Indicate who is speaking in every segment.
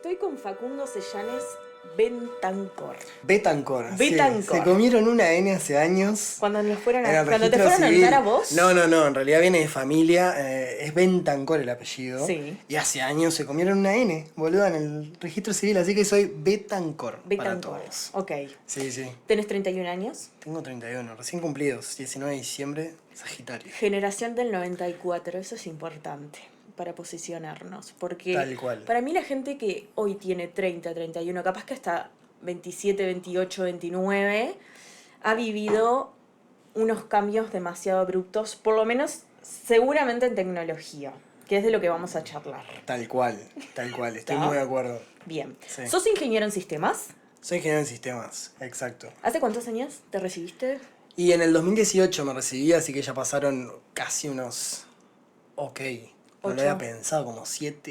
Speaker 1: Estoy con Facundo Seyanes Bentancor.
Speaker 2: Betancor.
Speaker 1: Betancor.
Speaker 2: Se comieron una N hace años.
Speaker 1: Cuando te
Speaker 2: en el
Speaker 1: fueron a
Speaker 2: registro
Speaker 1: anotar
Speaker 2: civil.
Speaker 1: a vos.
Speaker 2: No, en realidad viene de familia. Es Bentancor el apellido.
Speaker 1: Sí.
Speaker 2: Y hace años se comieron una N, boluda, en el registro civil. Así que soy Betancor. Para
Speaker 1: Bentancor.
Speaker 2: todos.
Speaker 1: Ok.
Speaker 2: Sí, sí.
Speaker 1: ¿Tenés 31 años?
Speaker 2: Tengo 31, recién cumplidos. 19 de diciembre, Sagitario.
Speaker 1: Generación del 94, eso es importante para posicionarnos, porque
Speaker 2: Tal cual.
Speaker 1: para mí la gente que hoy tiene 30, 31, capaz que hasta 27, 28, 29, ha vivido unos cambios demasiado abruptos, por lo menos seguramente en tecnología, que es de lo que vamos a charlar.
Speaker 2: Tal cual, estoy
Speaker 1: ¿Está?
Speaker 2: muy de acuerdo.
Speaker 1: Bien.
Speaker 2: Sí.
Speaker 1: ¿Sos ingeniero en sistemas?
Speaker 2: Soy ingeniero en sistemas, exacto.
Speaker 1: ¿Hace cuántos años te recibiste?
Speaker 2: Y en el 2018 me recibí, así que ya pasaron casi unos... Ok, no lo
Speaker 1: 8.
Speaker 2: había pensado, como 7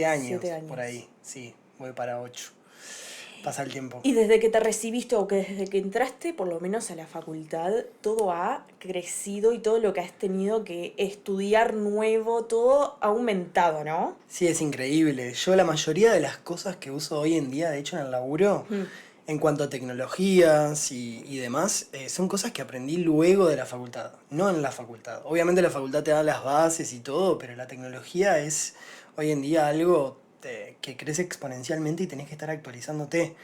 Speaker 2: años,
Speaker 1: 7 años.
Speaker 2: por ahí. Sí, voy para 8. Pasa el tiempo.
Speaker 1: Y desde que te recibiste o que desde que entraste, por lo menos a la facultad, todo ha crecido y todo lo que has tenido que estudiar nuevo, todo ha aumentado, ¿no?
Speaker 2: Sí, es increíble. Yo la mayoría de las cosas que uso hoy en día, de hecho en el laburo, en cuanto a tecnologías y demás, son cosas que aprendí luego de la facultad, no en la facultad. Obviamente la facultad te da las bases y todo, pero la tecnología es hoy en día algo que crece exponencialmente y tenés que estar actualizándote.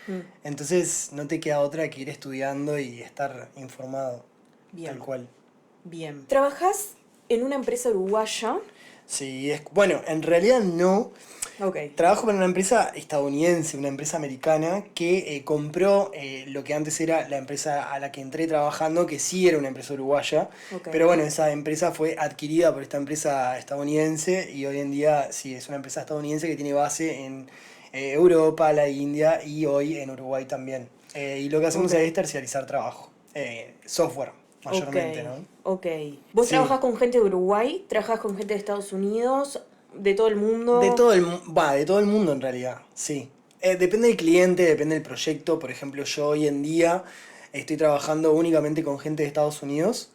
Speaker 2: Entonces no te queda otra que ir estudiando y estar informado.
Speaker 1: Bien.
Speaker 2: Tal cual.
Speaker 1: Bien. ¿Trabajás en una empresa uruguaya?
Speaker 2: Sí, bueno, en realidad no.
Speaker 1: Ok.
Speaker 2: Trabajo para una empresa estadounidense, una empresa americana, que compró lo que antes era la empresa a la que entré trabajando, que sí era una empresa uruguaya.
Speaker 1: Ok.
Speaker 2: Pero bueno, esa empresa fue adquirida por esta empresa estadounidense y hoy en día sí es una empresa estadounidense que tiene base en Europa, la India y hoy en Uruguay también. Y lo que hacemos
Speaker 1: Ok.
Speaker 2: es terciarizar trabajo, software mayormente, ¿no?
Speaker 1: Ok. ¿Vos
Speaker 2: Sí.
Speaker 1: trabajás con gente de Uruguay? ¿Trabajás con gente de Estados Unidos? ¿De todo el mundo?
Speaker 2: De todo el mundo en realidad, sí. Depende del cliente, depende del proyecto. Por ejemplo, yo hoy en día estoy trabajando únicamente con gente de Estados Unidos.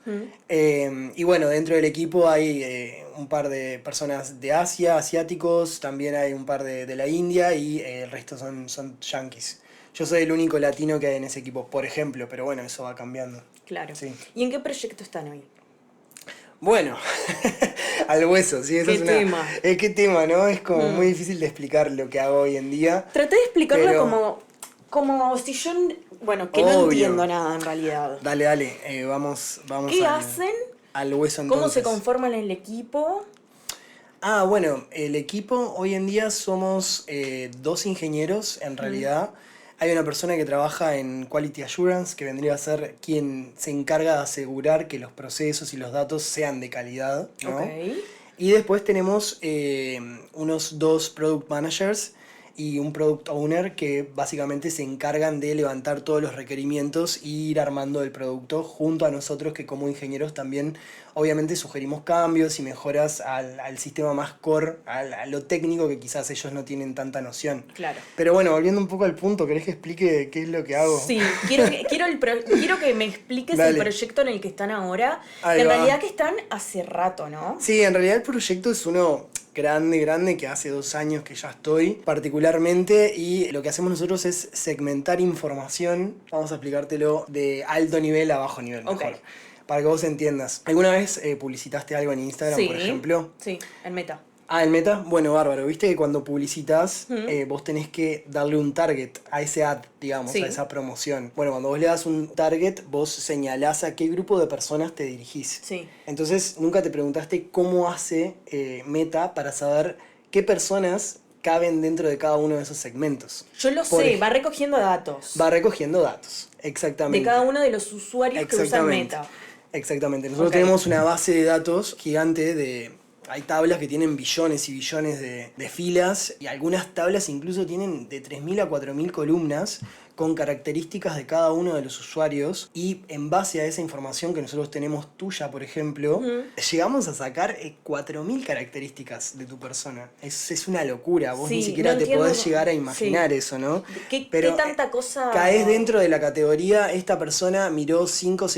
Speaker 2: Y bueno, dentro del equipo hay un par de personas de Asia, asiáticos, también hay un par de la India y el resto son yanquis. Yo soy el único latino que hay en ese equipo, por ejemplo, pero bueno, eso va cambiando.
Speaker 1: Claro.
Speaker 2: Sí.
Speaker 1: ¿Y en qué proyecto están hoy?
Speaker 2: Bueno, al hueso, sí, eso
Speaker 1: ¿Qué
Speaker 2: es una...
Speaker 1: tema?
Speaker 2: ¿Qué tema, no? Es como muy difícil de explicar lo que hago hoy en día.
Speaker 1: Traté de explicarlo
Speaker 2: Pero-
Speaker 1: como si yo, bueno, que no
Speaker 2: Obvio.
Speaker 1: entiendo nada en realidad.
Speaker 2: Dale, vamos
Speaker 1: ¿Qué
Speaker 2: al,
Speaker 1: hacen?
Speaker 2: al hueso entonces.
Speaker 1: ¿Cómo se conforman el equipo?
Speaker 2: Bueno, el equipo hoy en día somos 2 ingenieros en realidad. Hay una persona que trabaja en Quality Assurance, que vendría a ser quien se encarga de asegurar que los procesos y los datos sean de calidad, ¿no?
Speaker 1: Ok.
Speaker 2: Y después tenemos unos 2 Product Managers y un Product Owner que básicamente se encargan de levantar todos los requerimientos e ir armando el producto junto a nosotros que como ingenieros también obviamente sugerimos cambios y mejoras al sistema más core, a lo técnico que quizás ellos no tienen tanta noción.
Speaker 1: Claro.
Speaker 2: Pero bueno, volviendo un poco al punto, ¿querés que explique qué es lo que hago?
Speaker 1: Sí, quiero que me expliques
Speaker 2: Dale.
Speaker 1: el proyecto en el que están ahora.
Speaker 2: Ahí
Speaker 1: En
Speaker 2: va.
Speaker 1: realidad que están hace rato, ¿no?
Speaker 2: Sí, en realidad el proyecto es uno grande, que hace 2 años que ya estoy particularmente, y lo que hacemos nosotros es segmentar información, vamos a explicártelo de alto nivel a bajo nivel mejor,
Speaker 1: Ok.
Speaker 2: para que vos entiendas. ¿Alguna vez publicitaste algo en Instagram,
Speaker 1: Sí.
Speaker 2: por ejemplo?
Speaker 1: Sí, en Meta.
Speaker 2: En Meta, bueno, bárbaro, viste que cuando publicitas vos tenés que darle un target a ese ad, digamos,
Speaker 1: Sí.
Speaker 2: a esa promoción. Bueno, cuando vos le das un target, vos señalás a qué grupo de personas te dirigís.
Speaker 1: Sí.
Speaker 2: Entonces, nunca te preguntaste cómo hace Meta para saber qué personas caben dentro de cada uno de esos segmentos.
Speaker 1: Yo lo
Speaker 2: Por
Speaker 1: sé,
Speaker 2: ej-
Speaker 1: va recogiendo datos.
Speaker 2: Va recogiendo datos, exactamente.
Speaker 1: De cada uno de los usuarios que usan
Speaker 2: Exactamente.
Speaker 1: Meta.
Speaker 2: Exactamente. Nosotros
Speaker 1: Ok.
Speaker 2: tenemos una base de datos gigante de... Hay tablas que tienen billones y billones de filas y algunas tablas incluso tienen de 3.000 a 4.000 columnas con características de cada uno de los usuarios y en base a esa información que nosotros tenemos tuya, por ejemplo, llegamos a sacar 4.000 características de tu persona. Es una locura, vos ni siquiera te podés llegar a imaginar eso, ¿no?
Speaker 1: Pero ¿qué tanta cosa?
Speaker 2: Caes dentro de la categoría, esta persona miró 5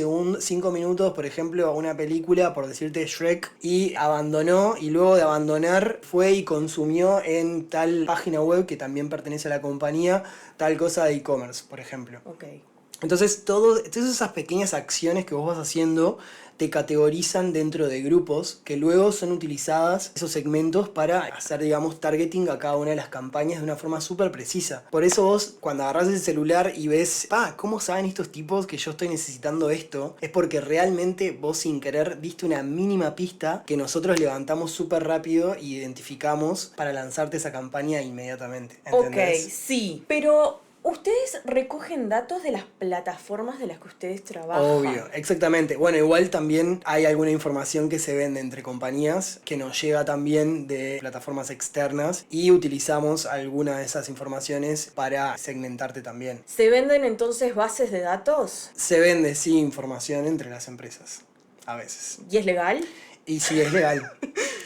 Speaker 2: minutos, por ejemplo, una película, por decirte Shrek, y abandonó, y luego de abandonar fue y consumió en tal página web que también pertenece a la compañía, tal cosa de e-commerce, por ejemplo.
Speaker 1: Okay.
Speaker 2: Entonces, todas esas pequeñas acciones que vos vas haciendo te categorizan dentro de grupos que luego son utilizadas, esos segmentos, para hacer, digamos, targeting a cada una de las campañas de una forma súper precisa. Por eso vos, cuando agarrás el celular y ves, ¿cómo saben estos tipos que yo estoy necesitando esto? Es porque realmente vos sin querer diste una mínima pista que nosotros levantamos súper rápido y identificamos para lanzarte esa campaña inmediatamente. ¿Entendés?
Speaker 1: Ok, sí, pero ¿ustedes recogen datos de las plataformas de las que ustedes trabajan?
Speaker 2: Obvio, exactamente. Bueno, igual también hay alguna información que se vende entre compañías que nos llega también de plataformas externas y utilizamos alguna de esas informaciones para segmentarte también.
Speaker 1: ¿Se venden entonces bases de datos?
Speaker 2: Se vende, sí, información entre las empresas, a veces.
Speaker 1: ¿Y es legal?
Speaker 2: Y sí, es legal.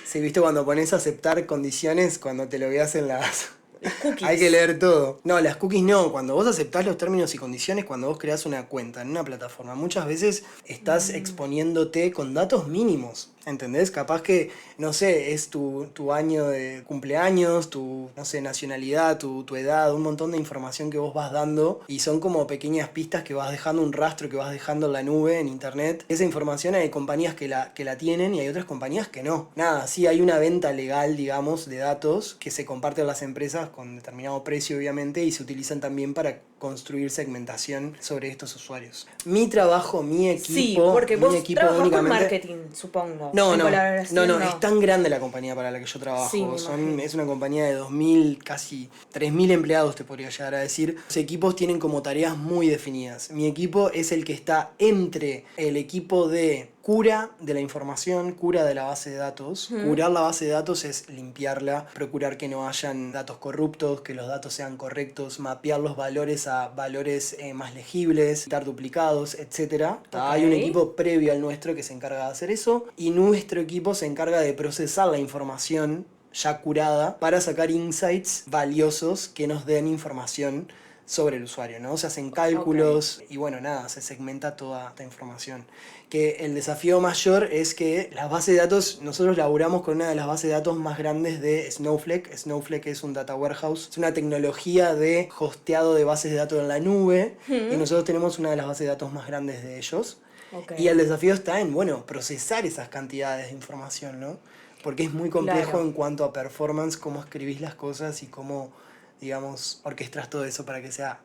Speaker 2: Sí, viste cuando pones a aceptar condiciones, cuando te lo veas en las...
Speaker 1: Cookies.
Speaker 2: Hay que leer todo. No, las cookies no. Cuando vos aceptás los términos y condiciones, cuando vos creás una cuenta en una plataforma, muchas veces estás exponiéndote con datos mínimos. ¿Entendés? Capaz que, no sé, es tu año de cumpleaños, tu, no sé, nacionalidad, tu edad, un montón de información que vos vas dando y son como pequeñas pistas que vas dejando, un rastro que vas dejando en la nube, en internet. Esa información hay compañías que la tienen y hay otras compañías que no. Nada, sí hay una venta legal, digamos, de datos que se comparten a las empresas con determinado precio, obviamente, y se utilizan también para construir segmentación sobre estos usuarios. Mi trabajo, mi equipo...
Speaker 1: Sí, porque vos trabajás con marketing, supongo.
Speaker 2: No, es tan grande la compañía para la que yo trabajo.
Speaker 1: Sí,
Speaker 2: es una compañía de 2.000, casi 3.000 empleados, te podría llegar a decir. Los equipos tienen como tareas muy definidas. Mi equipo es el que está entre el equipo de cura de la información, cura de la base de datos. Curar la base de datos es limpiarla, procurar que no hayan datos corruptos, que los datos sean correctos, mapear los valores a valores más legibles, evitar duplicados, etc. Hay un equipo previo al nuestro que se encarga de hacer eso y nuestro equipo se encarga de procesar la información ya curada para sacar insights valiosos que nos den información sobre el usuario, ¿no? Se hacen cálculos y bueno, nada, se segmenta toda esta información. Que el desafío mayor es que las bases de datos, nosotros laburamos con una de las bases de datos más grandes de Snowflake. Snowflake es un data warehouse, es una tecnología de hosteado de bases de datos en la nube y nosotros tenemos una de las bases de datos más grandes de ellos. Y el desafío está en, bueno, procesar esas cantidades de información, ¿no? Porque es muy complejo en cuanto a performance, cómo escribís las cosas y cómo, digamos, orquestras todo eso para que sea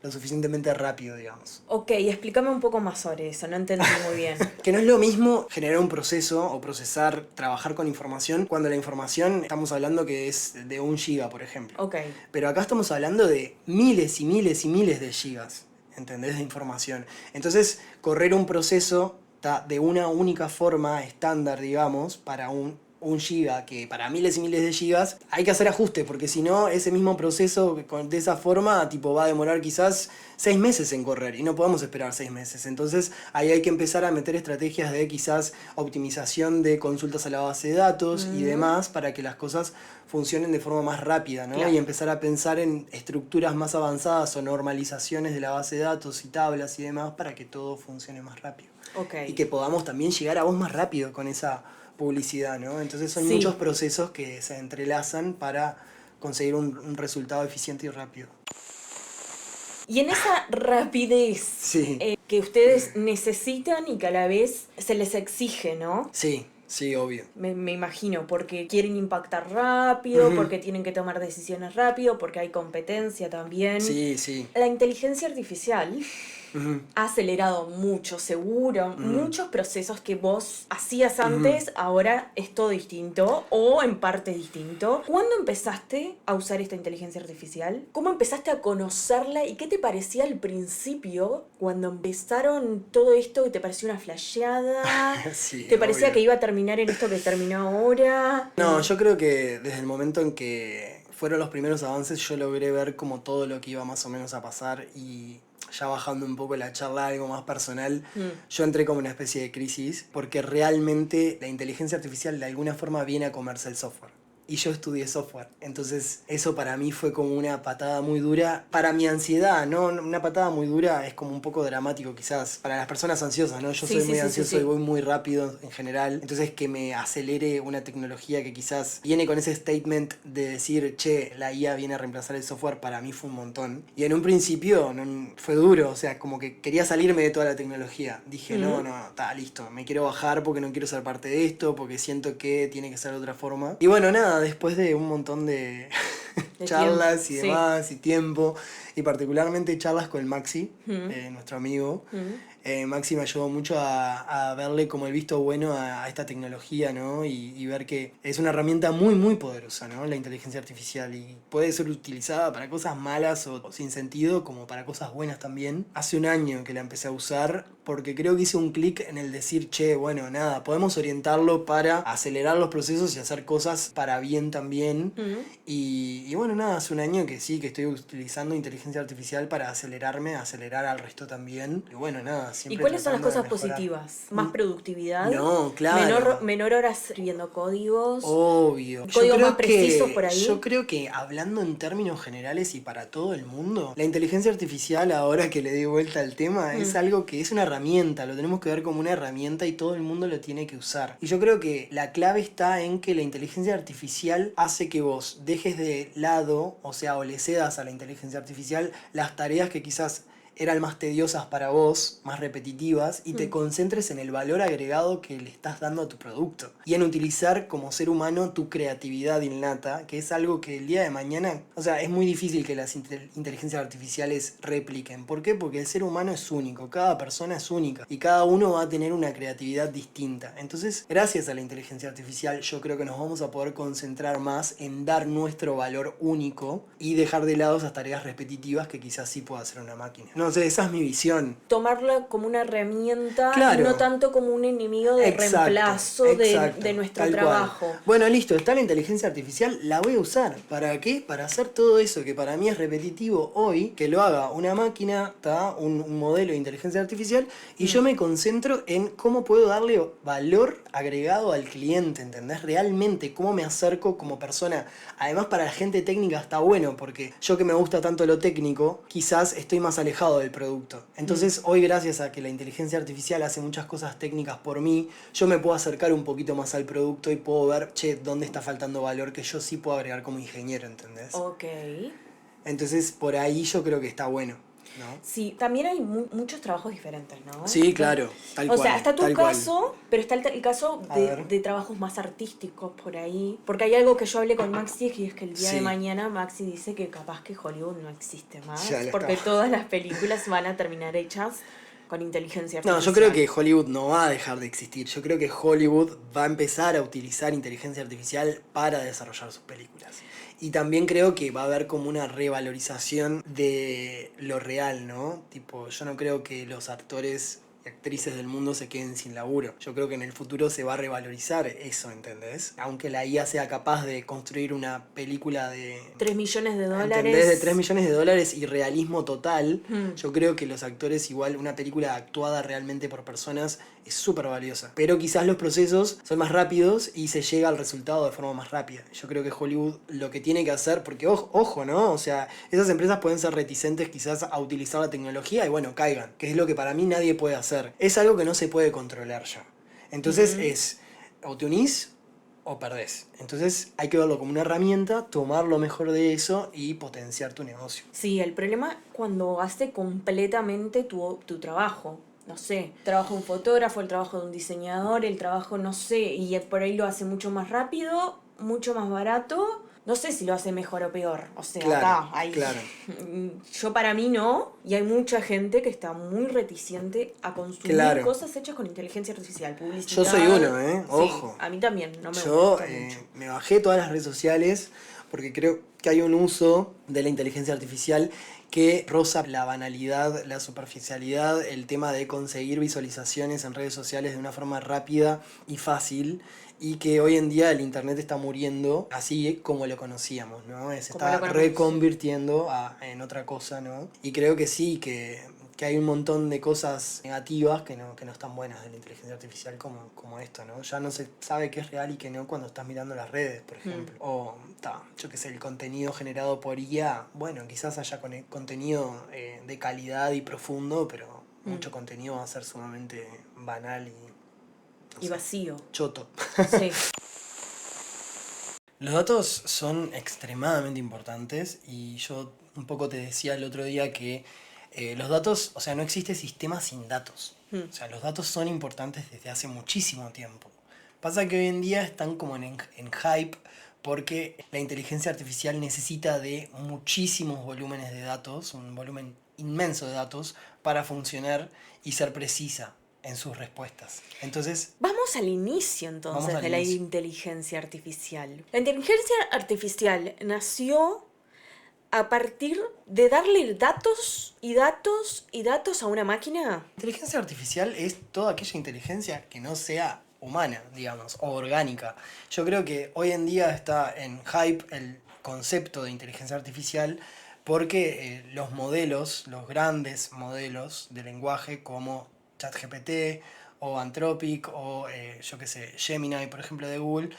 Speaker 2: lo suficientemente rápido, digamos.
Speaker 1: Ok, explícame un poco más sobre eso, no entendí muy bien.
Speaker 2: Que no es lo mismo generar un proceso o procesar, trabajar con información, cuando la información estamos hablando que es de 1 giga, por ejemplo.
Speaker 1: Ok.
Speaker 2: Pero acá estamos hablando de miles y miles y miles de gigas, ¿entendés? De información. Entonces, correr un proceso de una única forma estándar, digamos, para un giga, que para miles y miles de gigas, hay que hacer ajustes, porque si no, ese mismo proceso de esa forma, tipo, va a demorar quizás 6 meses en correr, y no podemos esperar 6 meses. Entonces, ahí hay que empezar a meter estrategias de quizás optimización de consultas a la base de datos y demás, para que las cosas funcionen de forma más rápida, ¿no?
Speaker 1: Claro.
Speaker 2: Y empezar a pensar en estructuras más avanzadas o normalizaciones de la base de datos y tablas y demás, para que todo funcione más rápido.
Speaker 1: Okay.
Speaker 2: Y que podamos también llegar a vos más rápido con esa publicidad, ¿no? Entonces son muchos procesos que se entrelazan para conseguir un resultado eficiente y rápido.
Speaker 1: Y en esa rapidez que ustedes necesitan y que a la vez se les exige, ¿no?
Speaker 2: Sí, obvio.
Speaker 1: Me imagino, porque quieren impactar rápido, porque tienen que tomar decisiones rápido, porque hay competencia también.
Speaker 2: Sí.
Speaker 1: La inteligencia artificial ha acelerado mucho, seguro, muchos procesos que vos hacías antes, ahora es todo distinto o en parte distinto. ¿Cuándo empezaste a usar esta inteligencia artificial? ¿Cómo empezaste a conocerla y qué te parecía al principio cuando empezaron todo esto que te pareció una flasheada? ¿Te parecía que iba a terminar en esto que terminó ahora?
Speaker 2: No, yo creo que desde el momento en que fueron los primeros avances, yo logré ver como todo lo que iba más o menos a pasar y ya bajando un poco la charla a algo más personal, yo entré como en una especie de crisis porque realmente la inteligencia artificial de alguna forma viene a comerse el software. Y yo estudié software, entonces eso para mí fue como una patada muy dura. Para mi ansiedad, ¿no? Una patada muy dura es como un poco dramático quizás. Para las personas ansiosas, ¿no? Yo soy muy ansioso y voy muy rápido en general. Entonces que me acelere una tecnología que quizás viene con ese statement de decir, che, la IA viene a reemplazar el software, para mí fue un montón. Y en un principio fue duro, o sea, como que quería salirme de toda la tecnología. Dije, no, está listo, me quiero bajar porque no quiero ser parte de esto, porque siento que tiene que ser de otra forma. Y bueno, nada, después de un montón de charlas y demás, y tiempo, y particularmente charlas con el Maxi, nuestro amigo. Maxi me ayudó mucho a verle como el visto bueno a esta tecnología, ¿no? Y ver que es una herramienta muy, muy poderosa, ¿no? La inteligencia artificial, y puede ser utilizada para cosas malas o sin sentido, como para cosas buenas también. Hace un año que la empecé a usar porque creo que hice un clic en el decir, che, bueno, nada, podemos orientarlo para acelerar los procesos y hacer cosas para bien también. Y bueno, nada, hace un año que sí, que estoy utilizando inteligencia artificial para acelerar al resto también. Y bueno, nada.
Speaker 1: ¿Y cuáles son las cosas positivas? ¿Más productividad?
Speaker 2: No, claro.
Speaker 1: Menor horas escribiendo códigos.
Speaker 2: Obvio.
Speaker 1: Códigos más precisos por ahí.
Speaker 2: Yo creo que hablando en términos generales y para todo el mundo, la inteligencia artificial, ahora que le di vuelta al tema, es algo que es una herramienta, lo tenemos que ver como una herramienta y todo el mundo lo tiene que usar. Y yo creo que la clave está en que la inteligencia artificial hace que vos dejes de lado, o sea, o le cedas a la inteligencia artificial las tareas que quizás eran más tediosas para vos, más repetitivas, y te concentres en el valor agregado que le estás dando a tu producto. Y en utilizar como ser humano tu creatividad innata, que es algo que el día de mañana, o sea, es muy difícil que las inteligencias artificiales repliquen. ¿Por qué? Porque el ser humano es único, cada persona es única, y cada uno va a tener una creatividad distinta. Entonces, gracias a la inteligencia artificial, yo creo que nos vamos a poder concentrar más en dar nuestro valor único y dejar de lado esas tareas repetitivas que quizás sí pueda hacer una máquina. No sé, esa es mi visión.
Speaker 1: Tomarla como una herramienta, claro, y no tanto como un enemigo de reemplazo de nuestro trabajo.
Speaker 2: Cual. Bueno, listo, está la inteligencia artificial, la voy a usar. ¿Para qué? Para hacer todo eso que para mí es repetitivo hoy, que lo haga una máquina, un modelo de inteligencia artificial, y yo me concentro en cómo puedo darle valor agregado al cliente, ¿entendés? Realmente, cómo me acerco como persona. Además, para la gente técnica está bueno, porque yo que me gusta tanto lo técnico, quizás estoy más alejado del producto. Entonces hoy, gracias a que la inteligencia artificial hace muchas cosas técnicas por mí, yo me puedo acercar un poquito más al producto y puedo ver, che, dónde está faltando valor que yo sí puedo agregar como ingeniero, ¿entendés?
Speaker 1: Ok.
Speaker 2: Entonces por ahí yo creo que está bueno, ¿no?
Speaker 1: Sí, también hay muchos trabajos diferentes, ¿no?
Speaker 2: Sí, claro, tal cual.
Speaker 1: O sea, está tu caso, pero está el caso de trabajos más artísticos por ahí. Porque hay algo que yo hablé con Maxi, y es que el día de mañana Maxi dice que capaz que Hollywood no existe más, porque todas las películas van a terminar hechas con inteligencia artificial.
Speaker 2: No, yo creo que Hollywood no va a dejar de existir. Yo creo que Hollywood va a empezar a utilizar inteligencia artificial para desarrollar sus películas. Y también creo que va a haber como una revalorización de lo real, ¿no? Tipo, yo no creo que los actores y actrices del mundo se queden sin laburo. Yo creo que en el futuro se va a revalorizar eso, ¿entendés? Aunque la IA sea capaz de construir una película de...
Speaker 1: 3 millones de dólares.
Speaker 2: ¿Entendés? De 3 millones de dólares y realismo total. Yo creo que los actores, igual una película actuada realmente por personas, es súper valiosa. Pero quizás los procesos son más rápidos y se llega al resultado de forma más rápida. Yo creo que Hollywood lo que tiene que hacer, porque ojo, ¿no? O sea, esas empresas pueden ser reticentes quizás a utilizar la tecnología y bueno, caigan. Que es lo que para mí nadie puede hacer. Es algo que no se puede controlar ya. Entonces es, o te unís o perdés. Entonces hay que verlo como una herramienta, tomar lo mejor de eso y potenciar tu negocio.
Speaker 1: Sí, el problema cuando hace completamente tu trabajo. No sé, trabajo de un fotógrafo, el trabajo de un diseñador, el trabajo, no sé, y por ahí lo hace mucho más rápido, mucho más barato. No sé si lo hace mejor o peor. O sea,
Speaker 2: claro,
Speaker 1: acá hay...
Speaker 2: Claro.
Speaker 1: Yo para mí no, y hay mucha gente que está muy reticente a consumir cosas hechas con inteligencia artificial, publicidad.
Speaker 2: Yo soy uno, ojo.
Speaker 1: Sí, a mí también, no me
Speaker 2: gusta
Speaker 1: mucho.
Speaker 2: Me bajé todas las redes sociales. porque creo que hay un uso de la inteligencia artificial que roza la banalidad, la superficialidad, el tema de conseguir visualizaciones en redes sociales de una forma rápida y fácil, y que hoy en día el internet está muriendo así como lo conocíamos, ¿no? Se está reconvirtiendo en otra cosa, ¿no? Y creo que sí, que hay un montón de cosas negativas que no están buenas de la inteligencia artificial como esto, ¿no? Ya no se sabe qué es real y qué no cuando estás mirando las redes, por ejemplo. O, yo qué sé, el contenido generado por IA, bueno, quizás haya contenido de calidad y profundo, pero mucho contenido va a ser sumamente banal
Speaker 1: y vacío.
Speaker 2: Choto.
Speaker 1: Sí.
Speaker 2: Los datos son extremadamente importantes y yo un poco te decía el otro día que los datos, o sea, no existe sistema sin datos. O sea, los datos son importantes desde hace muchísimo tiempo. Pasa que hoy en día están como en hype porque la inteligencia artificial necesita de muchísimos volúmenes de datos, un volumen inmenso de datos, para funcionar y ser precisa en sus respuestas. Entonces,
Speaker 1: vamos al inicio entonces de la inteligencia artificial. La inteligencia artificial nació a partir de darle datos y datos y datos a una máquina.
Speaker 2: La inteligencia artificial es toda aquella inteligencia que no sea humana, digamos, o orgánica. Yo creo que hoy en día está en hype el concepto de inteligencia artificial porque los modelos, los grandes modelos de lenguaje como ChatGPT o Anthropic o yo qué sé, Gemini, por ejemplo, de Google,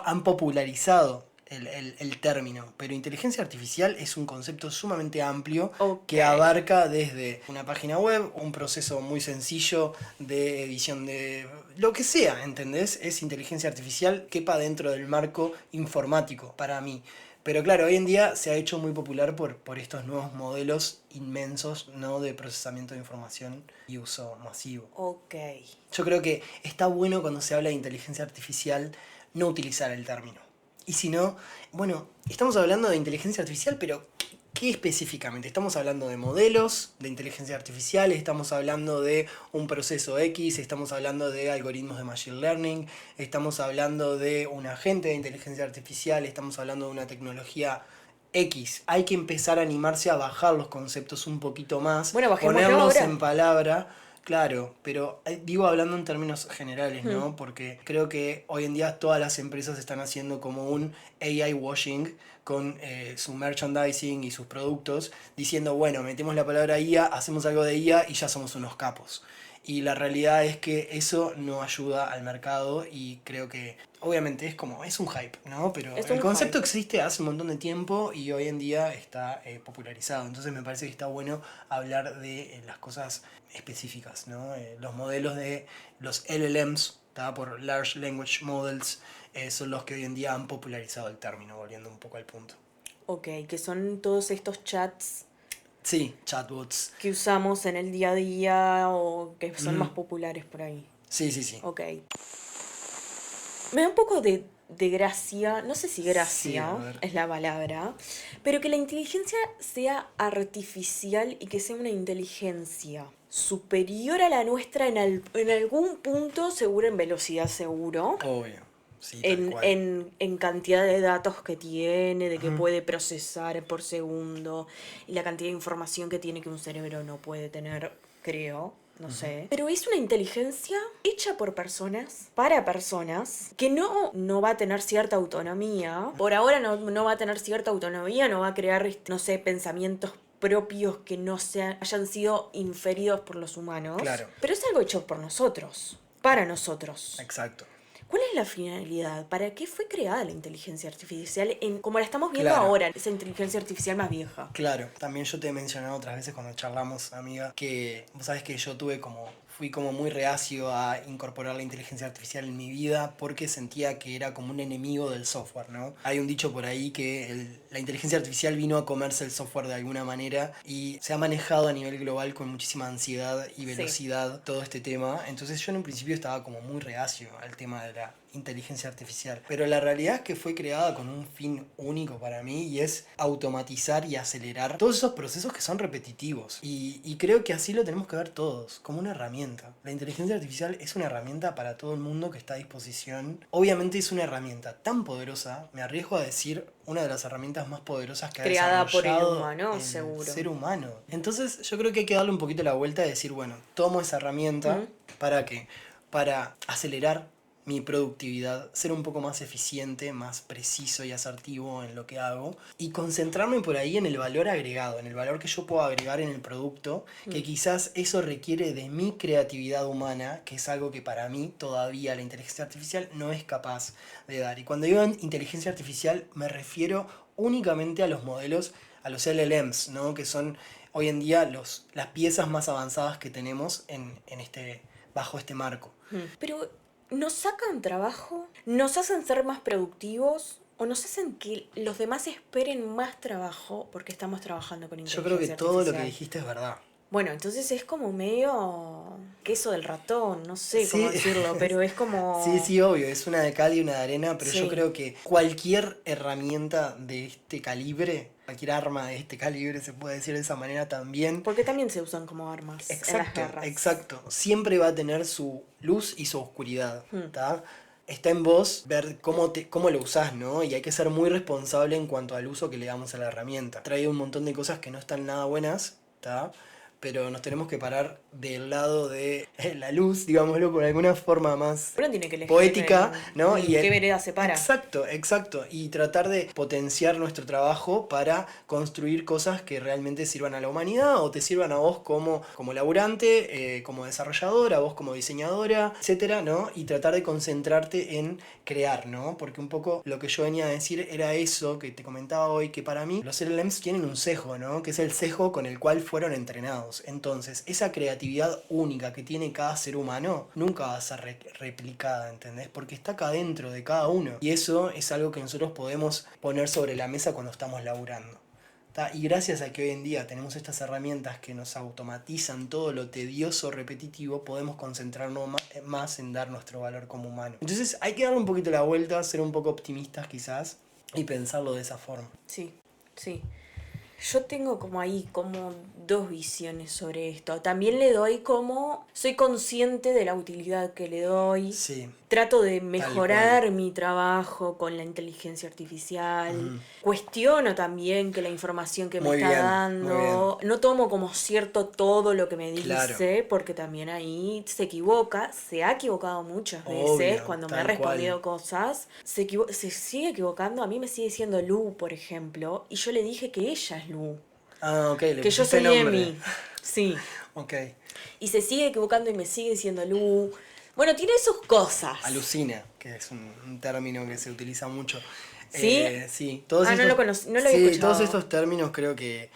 Speaker 2: han popularizado el término, pero inteligencia artificial es un concepto sumamente amplio que abarca desde una página web, un proceso muy sencillo de edición de lo que sea, ¿entendés? Es inteligencia artificial, quepa dentro del marco informático para mí. Pero claro, hoy en día se ha hecho muy popular por estos nuevos modelos inmensos, ¿no? De procesamiento de información y uso masivo.
Speaker 1: Ok.
Speaker 2: Yo creo que está bueno cuando se habla de inteligencia artificial no utilizar el término. Y si no, bueno, estamos hablando de inteligencia artificial, pero ¿qué específicamente? Estamos hablando de modelos de inteligencia artificial, estamos hablando de un proceso X, estamos hablando de algoritmos de machine learning, estamos hablando de un agente de inteligencia artificial, estamos hablando de una tecnología X. Hay que empezar a animarse a bajar los conceptos un poquito más, ponerlos ahora en palabra. Claro, pero digo hablando en términos generales, ¿no? Porque creo que hoy en día todas las empresas están haciendo como un AI washing con su merchandising y sus productos, diciendo, bueno, metemos la palabra IA, hacemos algo de IA y ya somos unos capos. Y la realidad es que eso no ayuda al mercado y creo que obviamente es un hype, ¿no? Pero el concepto existe hace un montón de tiempo y hoy en día está popularizado. Entonces me parece que está bueno hablar de las cosas específicas, ¿no? Los modelos de los LLMs, por Large Language Models, son los que hoy en día han popularizado el término, volviendo un poco al punto.
Speaker 1: Ok, que son todos estos chats.
Speaker 2: Sí, chatbots.
Speaker 1: Que usamos en el día a día o que son más populares por ahí.
Speaker 2: Sí, sí, sí.
Speaker 1: Ok. Me da un poco de gracia, no sé si gracia es la palabra, pero que la inteligencia sea artificial y que sea una inteligencia superior a la nuestra en algún punto, seguro en velocidad, seguro.
Speaker 2: Obvio. Sí,
Speaker 1: en cantidad de datos que tiene, de que puede procesar por segundo, y la cantidad de información que tiene que un cerebro no puede tener, creo, no sé. Pero es una inteligencia hecha por personas, para personas, que no va a tener cierta autonomía. Por ahora no va a tener cierta autonomía, no va a crear, no sé, pensamientos propios que no hayan sido inferidos por los humanos.
Speaker 2: Claro.
Speaker 1: Pero es algo hecho por nosotros, para nosotros.
Speaker 2: Exacto.
Speaker 1: ¿Cuál es la finalidad? ¿Para qué fue creada la inteligencia artificial como la estamos viendo ahora, esa inteligencia artificial más vieja?
Speaker 2: Claro, también yo te he mencionado otras veces cuando charlamos, amiga, que vos sabés que yo fui como muy reacio a incorporar la inteligencia artificial en mi vida porque sentía que era como un enemigo del software, ¿no? Hay un dicho por ahí que la inteligencia artificial vino a comerse el software de alguna manera y se ha manejado a nivel global con muchísima ansiedad y velocidad todo este tema. Entonces yo en un principio estaba como muy reacio al tema de la inteligencia artificial. Pero la realidad es que fue creada con un fin único para mí y es automatizar y acelerar todos esos procesos que son repetitivos. Y creo que así lo tenemos que ver todos, como una herramienta. La inteligencia artificial es una herramienta para todo el mundo que está a disposición. Obviamente es una herramienta tan poderosa, me arriesgo a decir, una de las herramientas más poderosas que
Speaker 1: Creada
Speaker 2: ha
Speaker 1: por el
Speaker 2: desarrollado
Speaker 1: humano,
Speaker 2: el
Speaker 1: seguro.
Speaker 2: ser humano. Entonces yo creo que hay que darle un poquito la vuelta y decir, bueno, tomo esa herramienta, ¿para qué? Para acelerar mi productividad, ser un poco más eficiente, más preciso y asertivo en lo que hago y concentrarme por ahí en el valor agregado, en el valor que yo puedo agregar en el producto, que quizás eso requiere de mi creatividad humana, que es algo que para mí todavía la inteligencia artificial no es capaz de dar. Y cuando digo inteligencia artificial me refiero únicamente a los modelos, a los LLMs, ¿no? Que son hoy en día las piezas más avanzadas que tenemos bajo este marco.
Speaker 1: Pero nos sacan trabajo, nos hacen ser más productivos o nos hacen que los demás esperen más trabajo porque estamos trabajando con
Speaker 2: Yo
Speaker 1: inteligencia
Speaker 2: creo que
Speaker 1: artificial.
Speaker 2: todo lo que dijiste es verdad.
Speaker 1: Bueno, entonces es como medio queso del ratón, no sé
Speaker 2: Sí.
Speaker 1: cómo decirlo, pero es como...
Speaker 2: Sí, obvio, es una de cal y una de arena, pero
Speaker 1: Sí.
Speaker 2: yo creo que cualquier herramienta de este calibre, cualquier arma de este calibre, se puede decir de esa manera también.
Speaker 1: Porque también se usan como armas en las guerras.
Speaker 2: Exacto. Siempre va a tener su luz y su oscuridad, ¿tá? Está en vos ver cómo lo usás, ¿no? Y hay que ser muy responsable en cuanto al uso que le damos a la herramienta. Trae un montón de cosas que no están nada buenas, ¿tá? Pero nos tenemos que parar del lado de la luz, digámoslo por alguna forma más
Speaker 1: Uno tiene que elegir
Speaker 2: poética, ¿no?
Speaker 1: qué vereda se para.
Speaker 2: Exacto. Y tratar de potenciar nuestro trabajo para construir cosas que realmente sirvan a la humanidad o te sirvan a vos como laburante, como desarrolladora, a vos como diseñadora, etcétera, ¿no? Y tratar de concentrarte en crear, ¿no? Porque un poco lo que yo venía a decir era eso que te comentaba hoy, que para mí los LLMs tienen un sesgo, ¿no? Que es el sesgo con el cual fueron entrenados. Entonces, esa creatividad única que tiene cada ser humano nunca va a ser replicada, ¿entendés? Porque está acá dentro de cada uno. Y eso es algo que nosotros podemos poner sobre la mesa cuando estamos laburando. Y gracias a que hoy en día tenemos estas herramientas que nos automatizan todo lo tedioso, repetitivo, podemos concentrarnos más en dar nuestro valor como humano. Entonces hay que darle un poquito la vuelta, ser un poco optimistas quizás y pensarlo de esa forma.
Speaker 1: Sí. Yo tengo como dos visiones sobre esto. También le doy soy consciente de la utilidad que le doy.
Speaker 2: Sí.
Speaker 1: Trato de mejorar mi trabajo con la inteligencia artificial. Cuestiono también que la información que me está dando. No tomo como cierto todo lo que me dice, porque también ahí se equivoca. Se ha equivocado muchas veces cuando me ha respondido cosas. Se sigue equivocando. A mí me sigue diciendo Lu, por ejemplo. Y yo le dije que ella es Lu.
Speaker 2: Ah, ok, le
Speaker 1: que yo soy Emi. Sí.
Speaker 2: Ok.
Speaker 1: Y se sigue equivocando y me sigue diciendo Lu. Bueno, tiene sus cosas.
Speaker 2: Alucina, que es un término que se utiliza mucho.
Speaker 1: ¿Sí?
Speaker 2: Sí.
Speaker 1: No lo había escuchado.
Speaker 2: Todos estos términos creo que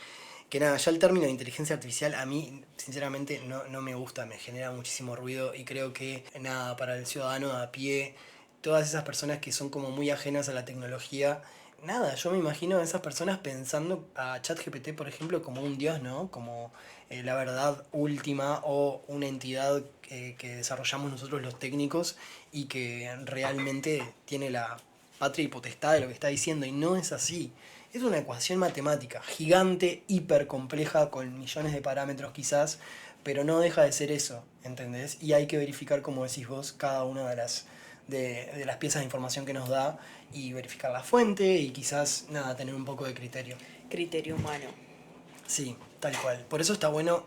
Speaker 2: nada, ya el término de inteligencia artificial a mí sinceramente no me gusta, me genera muchísimo ruido y creo que nada, para el ciudadano de a pie, todas esas personas que son como muy ajenas a la tecnología, nada, yo me imagino a esas personas pensando a ChatGPT, por ejemplo, como un dios, ¿no? Como la verdad última o una entidad que desarrollamos nosotros los técnicos y que realmente tiene la patria y potestad de lo que está diciendo, y no es así. Es una ecuación matemática gigante, hiper compleja, con millones de parámetros quizás, pero no deja de ser eso, ¿entendés? Y hay que verificar, como decís vos, cada una de las piezas de información que nos da y verificar la fuente y quizás, nada, tener un poco de criterio.
Speaker 1: Criterio humano.
Speaker 2: Sí, tal cual. Por eso está bueno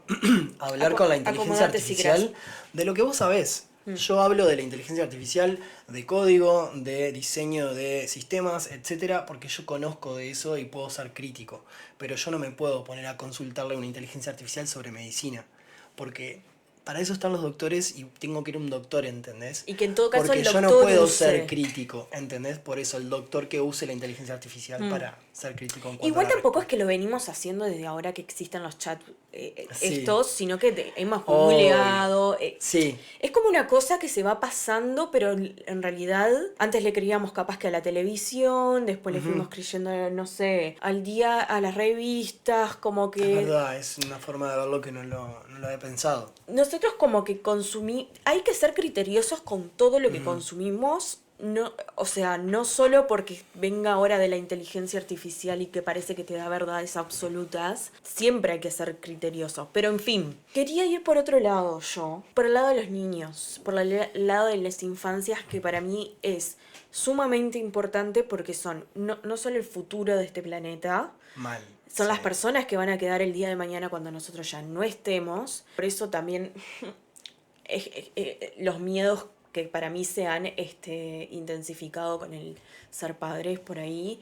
Speaker 2: hablar con la inteligencia artificial de lo que vos sabés. Yo hablo de la inteligencia artificial, de código, de diseño de sistemas, etcétera, porque yo conozco de eso y puedo ser crítico. Pero yo no me puedo poner a consultarle a una inteligencia artificial sobre medicina, porque para eso están los doctores y tengo que ir a un doctor, ¿entendés?
Speaker 1: Y que en todo caso
Speaker 2: porque
Speaker 1: el doctor
Speaker 2: yo no puedo ser crítico, ¿entendés? Por eso el doctor que use la inteligencia artificial para ser crítico en cuanto
Speaker 1: igual
Speaker 2: a la
Speaker 1: tampoco
Speaker 2: respuesta.
Speaker 1: es que lo venimos haciendo desde ahora que existen los chats
Speaker 2: Sí.
Speaker 1: estos, sino que hemos googleado.
Speaker 2: Sí.
Speaker 1: Es como una cosa que se va pasando, pero en realidad antes le creíamos capaz que a la televisión, después le fuimos creyendo, no sé, al día a las revistas, como que...
Speaker 2: Es verdad, es una forma de verlo que no lo he pensado.
Speaker 1: Nosotros como que hay que ser criteriosos con todo lo que consumimos no, o sea, no solo porque venga ahora de la inteligencia artificial y que parece que te da verdades absolutas, siempre hay que ser criteriosos. Pero en fin, quería ir por otro lado yo, por el lado de los niños, por el lado de las infancias, que para mí es sumamente importante porque son no solo el futuro de este planeta,
Speaker 2: Mal.
Speaker 1: son
Speaker 2: Sí.
Speaker 1: las personas que van a quedar el día de mañana cuando nosotros ya no estemos. Por eso también los miedos que para mí se han intensificado con el ser padres por ahí.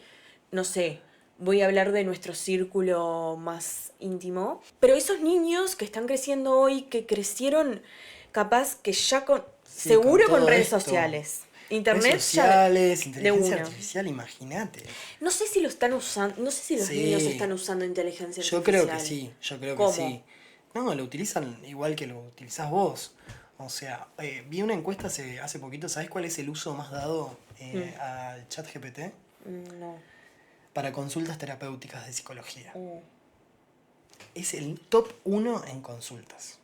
Speaker 1: No sé, voy a hablar de nuestro círculo más íntimo. Pero esos niños que están creciendo hoy, que crecieron capaz que ya con...
Speaker 2: Sí,
Speaker 1: seguro
Speaker 2: con
Speaker 1: con
Speaker 2: todo
Speaker 1: redes
Speaker 2: esto.
Speaker 1: sociales.
Speaker 2: Redes
Speaker 1: Internet
Speaker 2: sociales,
Speaker 1: ya de
Speaker 2: inteligencia
Speaker 1: una.
Speaker 2: artificial, imagínate.
Speaker 1: No sé si lo están usando, no sé si los
Speaker 2: Sí.
Speaker 1: niños están usando inteligencia
Speaker 2: Yo
Speaker 1: artificial.
Speaker 2: creo que sí, yo creo
Speaker 1: ¿Cómo?
Speaker 2: que sí. No, lo utilizan igual que lo utilizás vos. O sea, vi una encuesta hace poquito, ¿sabés cuál es el uso más dado al chat GPT?
Speaker 1: No.
Speaker 2: Para consultas terapéuticas de psicología.
Speaker 1: Mm.
Speaker 2: Es el top 1 en consultas.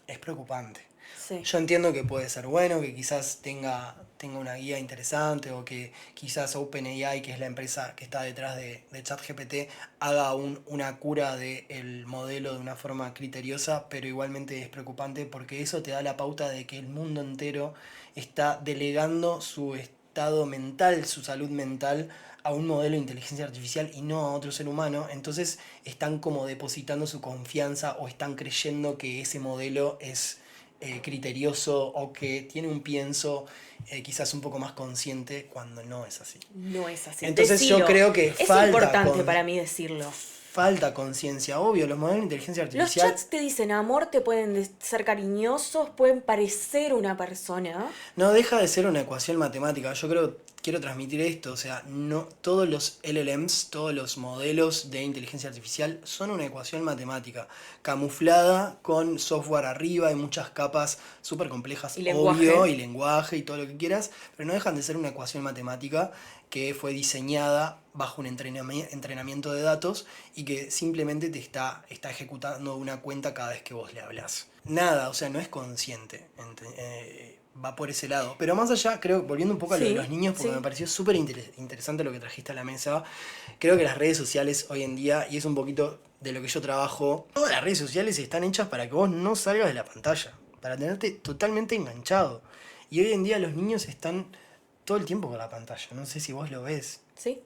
Speaker 2: Es preocupante.
Speaker 1: Sí.
Speaker 2: Yo entiendo que puede ser bueno, que quizás tenga una guía interesante o que quizás OpenAI, que es la empresa que está detrás de ChatGPT, haga una cura del modelo de una forma criteriosa, pero igualmente es preocupante porque eso te da la pauta de que el mundo entero está delegando su estado mental, su salud mental, a un modelo de inteligencia artificial y no a otro ser humano. Entonces están como depositando su confianza o están creyendo que ese modelo es criterioso o que tiene un pienso quizás un poco más consciente cuando no es así.
Speaker 1: No es así.
Speaker 2: Entonces
Speaker 1: Decilo.
Speaker 2: yo creo que
Speaker 1: es
Speaker 2: falta
Speaker 1: importante para mí decirlo.
Speaker 2: falta conciencia, obvio, los modelos de inteligencia
Speaker 1: Los
Speaker 2: artificial.
Speaker 1: chats te dicen amor, te pueden ser cariñosos, pueden parecer una persona.
Speaker 2: No deja de ser una ecuación matemática. Yo quiero transmitir esto, o sea, no todos los LLMs, todos los modelos de inteligencia artificial son una ecuación matemática, camuflada con software arriba y muchas capas súper complejas,
Speaker 1: Y lenguaje.
Speaker 2: obvio, y lenguaje y todo lo que quieras, pero no dejan de ser una ecuación matemática que fue diseñada bajo un entrenamiento de datos y que simplemente te está ejecutando una cuenta cada vez que vos le hablas. Nada, o sea, no es consciente. Va por ese lado. Pero más allá, creo, volviendo un poco a lo de los niños, porque me pareció súper interesante lo que trajiste a la mesa, creo que las redes sociales hoy en día, y es un poquito de lo que yo trabajo, todas las redes sociales están hechas para que vos no salgas de la pantalla, para tenerte totalmente enganchado. Y hoy en día los niños están todo el tiempo con la pantalla, no sé si vos lo ves.
Speaker 1: Sí.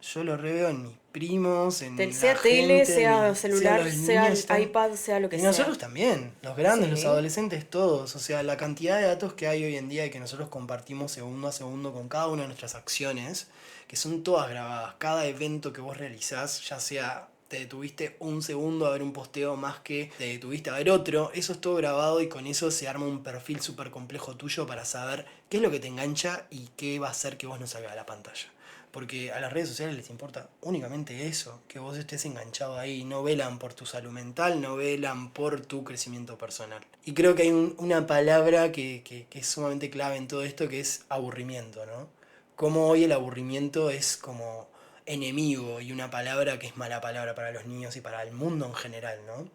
Speaker 2: Yo lo reveo en mis primos, en
Speaker 1: sea
Speaker 2: la
Speaker 1: tele,
Speaker 2: gente,
Speaker 1: sea celular,
Speaker 2: los
Speaker 1: sea
Speaker 2: niños están...
Speaker 1: iPad, sea lo que
Speaker 2: Y
Speaker 1: sea.
Speaker 2: nosotros también, los grandes,
Speaker 1: Sí.
Speaker 2: los adolescentes, todos. O sea, la cantidad de datos que hay hoy en día y que nosotros compartimos segundo a segundo con cada una de nuestras acciones, que son todas grabadas. Cada evento que vos realizás, ya sea te detuviste un segundo a ver un posteo más que te detuviste a ver otro, eso es todo grabado y con eso se arma un perfil súper complejo tuyo para saber qué es lo que te engancha y qué va a hacer que vos no salgas de la pantalla. Porque a las redes sociales les importa únicamente eso, que vos estés enganchado ahí, no velan por tu salud mental, no velan por tu crecimiento personal. Y creo que hay una palabra que es sumamente clave en todo esto, que es aburrimiento, ¿no? Como hoy el aburrimiento es como enemigo y una palabra que es mala palabra para los niños y para el mundo en general, ¿no?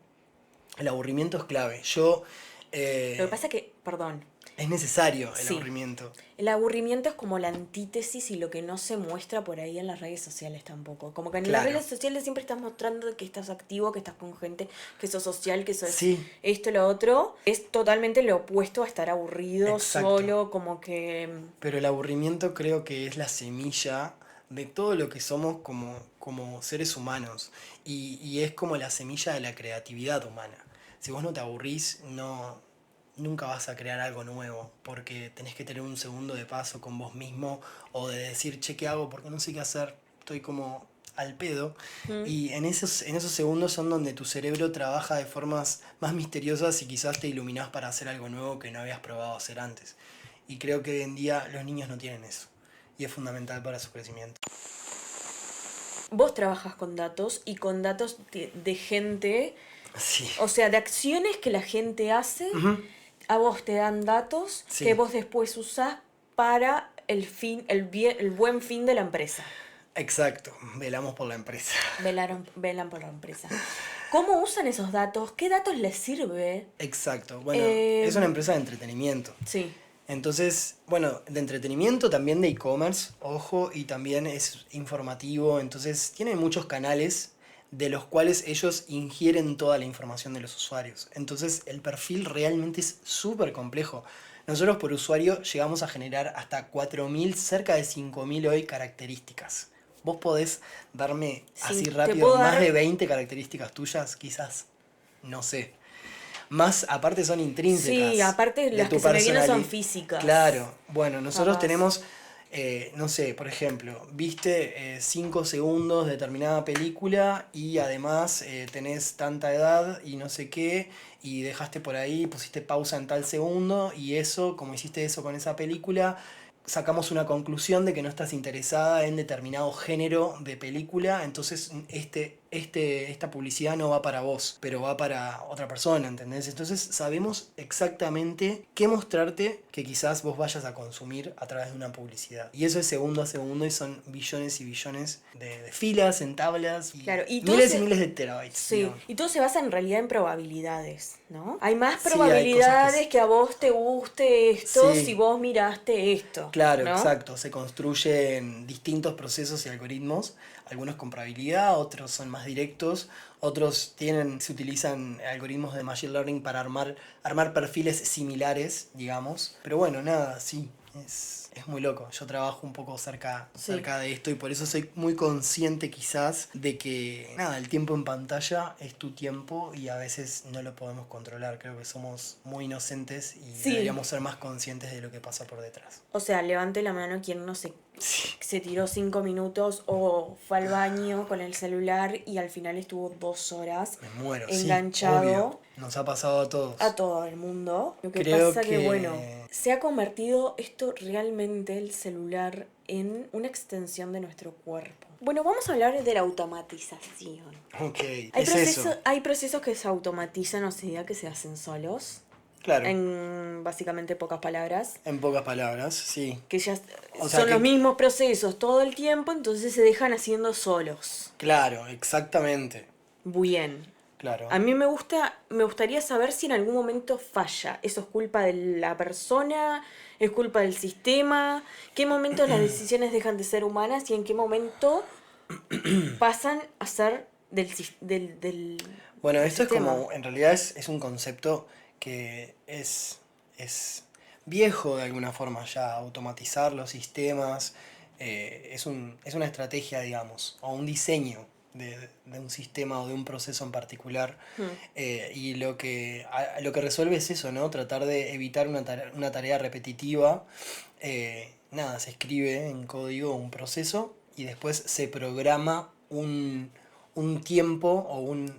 Speaker 2: El aburrimiento es clave.
Speaker 1: Lo que pasa es que, perdón.
Speaker 2: Es necesario el aburrimiento.
Speaker 1: El aburrimiento es como la antítesis y lo que no se muestra por ahí en las redes sociales tampoco. Como que en las redes sociales siempre estás mostrando que estás activo, que estás con gente, que sos social, que sos esto, lo otro. Es totalmente lo opuesto a estar aburrido, solo, como que...
Speaker 2: Pero el aburrimiento creo que es la semilla de todo lo que somos como seres humanos. Y es como la semilla de la creatividad humana. Si vos no te aburrís, nunca vas a crear algo nuevo, porque tenés que tener un segundo de paso con vos mismo o de decir, che, ¿qué hago? Porque no sé qué hacer, estoy como al pedo. Y en esos segundos son donde tu cerebro trabaja de formas más misteriosas y quizás te iluminás para hacer algo nuevo que no habías probado hacer antes. Y creo que hoy en día los niños no tienen eso, y es fundamental para su crecimiento.
Speaker 1: Vos trabajas con datos y con datos de gente,
Speaker 2: Sí.
Speaker 1: O sea, de acciones que la gente hace. A vos te dan datos que vos después usás para el buen fin de la empresa.
Speaker 2: Exacto, velamos por la empresa.
Speaker 1: Velan por la empresa. ¿Cómo usan esos datos? ¿Qué datos les sirve?
Speaker 2: Exacto, bueno, es una empresa de entretenimiento.
Speaker 1: Sí.
Speaker 2: Entonces, bueno, de entretenimiento, también de e-commerce, ojo, y también es informativo, entonces tiene muchos canales de los cuales ellos ingieren toda la información de los usuarios. Entonces el perfil realmente es súper complejo. Nosotros por usuario llegamos a generar hasta 4.000, cerca de 5.000 hoy características. ¿Vos podés darme
Speaker 1: Sí,
Speaker 2: así
Speaker 1: te
Speaker 2: rápido
Speaker 1: puedo
Speaker 2: más de
Speaker 1: dar.
Speaker 2: 20 características tuyas? Quizás, no sé. Más, aparte son
Speaker 1: Sí,
Speaker 2: intrínsecas
Speaker 1: aparte
Speaker 2: de
Speaker 1: las
Speaker 2: tu
Speaker 1: que se me vienen son
Speaker 2: personalidad.
Speaker 1: físicas,
Speaker 2: Claro, bueno, nosotros
Speaker 1: capaz.
Speaker 2: tenemos, no sé, por ejemplo, viste 5 segundos de determinada película y además tenés tanta edad y no sé qué, y dejaste por ahí, pusiste pausa en tal segundo, y eso, como hiciste eso con esa película, sacamos una conclusión de que no estás interesada en determinado género de película, entonces esta publicidad no va para vos, pero va para otra persona, ¿entendés? Entonces sabemos exactamente qué mostrarte que quizás vos vayas a consumir a través de una publicidad. Y eso es segundo a segundo y son billones y billones de filas en tablas
Speaker 1: Claro,
Speaker 2: y miles de terabytes,
Speaker 1: sí,
Speaker 2: digamos.
Speaker 1: y todo se basa en realidad en probabilidades, ¿no? Hay más
Speaker 2: Sí, hay cosas
Speaker 1: probabilidades que a vos te guste esto si
Speaker 2: Sí,
Speaker 1: vos miraste esto,
Speaker 2: claro,
Speaker 1: ¿no?
Speaker 2: exacto. Se construyen distintos procesos y algoritmos, algunos con probabilidad, otros son más directos, otros se utilizan algoritmos de machine learning para armar perfiles similares, digamos. Pero bueno, nada, sí, es muy loco. Yo trabajo un poco
Speaker 1: Sí.
Speaker 2: cerca de esto y por eso soy muy consciente quizás de que, nada, el tiempo en pantalla es tu tiempo y a veces no lo podemos controlar. Creo que somos muy inocentes y
Speaker 1: Sí,
Speaker 2: deberíamos ser más conscientes de lo que pasa por detrás.
Speaker 1: o sea, levante la mano quien no se,
Speaker 2: Sí,
Speaker 1: se tiró 5 minutos o fue al baño con el celular y al final estuvo 2 horas
Speaker 2: me muero, sí, obvio.
Speaker 1: enganchado
Speaker 2: Nos ha pasado a
Speaker 1: a
Speaker 2: todos.
Speaker 1: todo el mundo. Lo que
Speaker 2: Creo
Speaker 1: pasa que, bueno,
Speaker 2: que...
Speaker 1: se ha convertido esto realmente, el celular, en una extensión de nuestro cuerpo. Bueno, vamos a hablar de la automatización.
Speaker 2: Ok,
Speaker 1: Hay
Speaker 2: es eso.
Speaker 1: procesos, hay procesos que se automatizan, o sea, que se hacen solos,
Speaker 2: Claro,
Speaker 1: en básicamente pocas palabras,
Speaker 2: en pocas palabras, sí.
Speaker 1: que ya
Speaker 2: O sea
Speaker 1: son los
Speaker 2: que,
Speaker 1: mismos procesos todo el tiempo, entonces se dejan haciendo solos.
Speaker 2: claro, exactamente.
Speaker 1: Bien.
Speaker 2: Claro.
Speaker 1: A mí me gustaría saber si en algún momento falla. ¿Eso es culpa de la persona? ¿Es culpa del sistema? ¿Qué momentos las decisiones dejan de ser humanas y en qué momento pasan a ser
Speaker 2: Bueno,
Speaker 1: del
Speaker 2: esto es
Speaker 1: sistema?
Speaker 2: como, en realidad es un concepto que es viejo de alguna forma ya, automatizar los sistemas, es una estrategia, digamos, o un diseño de un sistema o de un proceso en particular,
Speaker 1: Hmm.
Speaker 2: y lo que resuelve es eso, ¿no? Tratar de evitar una tarea repetitiva. Nada, se escribe en código un proceso y después se programa un tiempo o una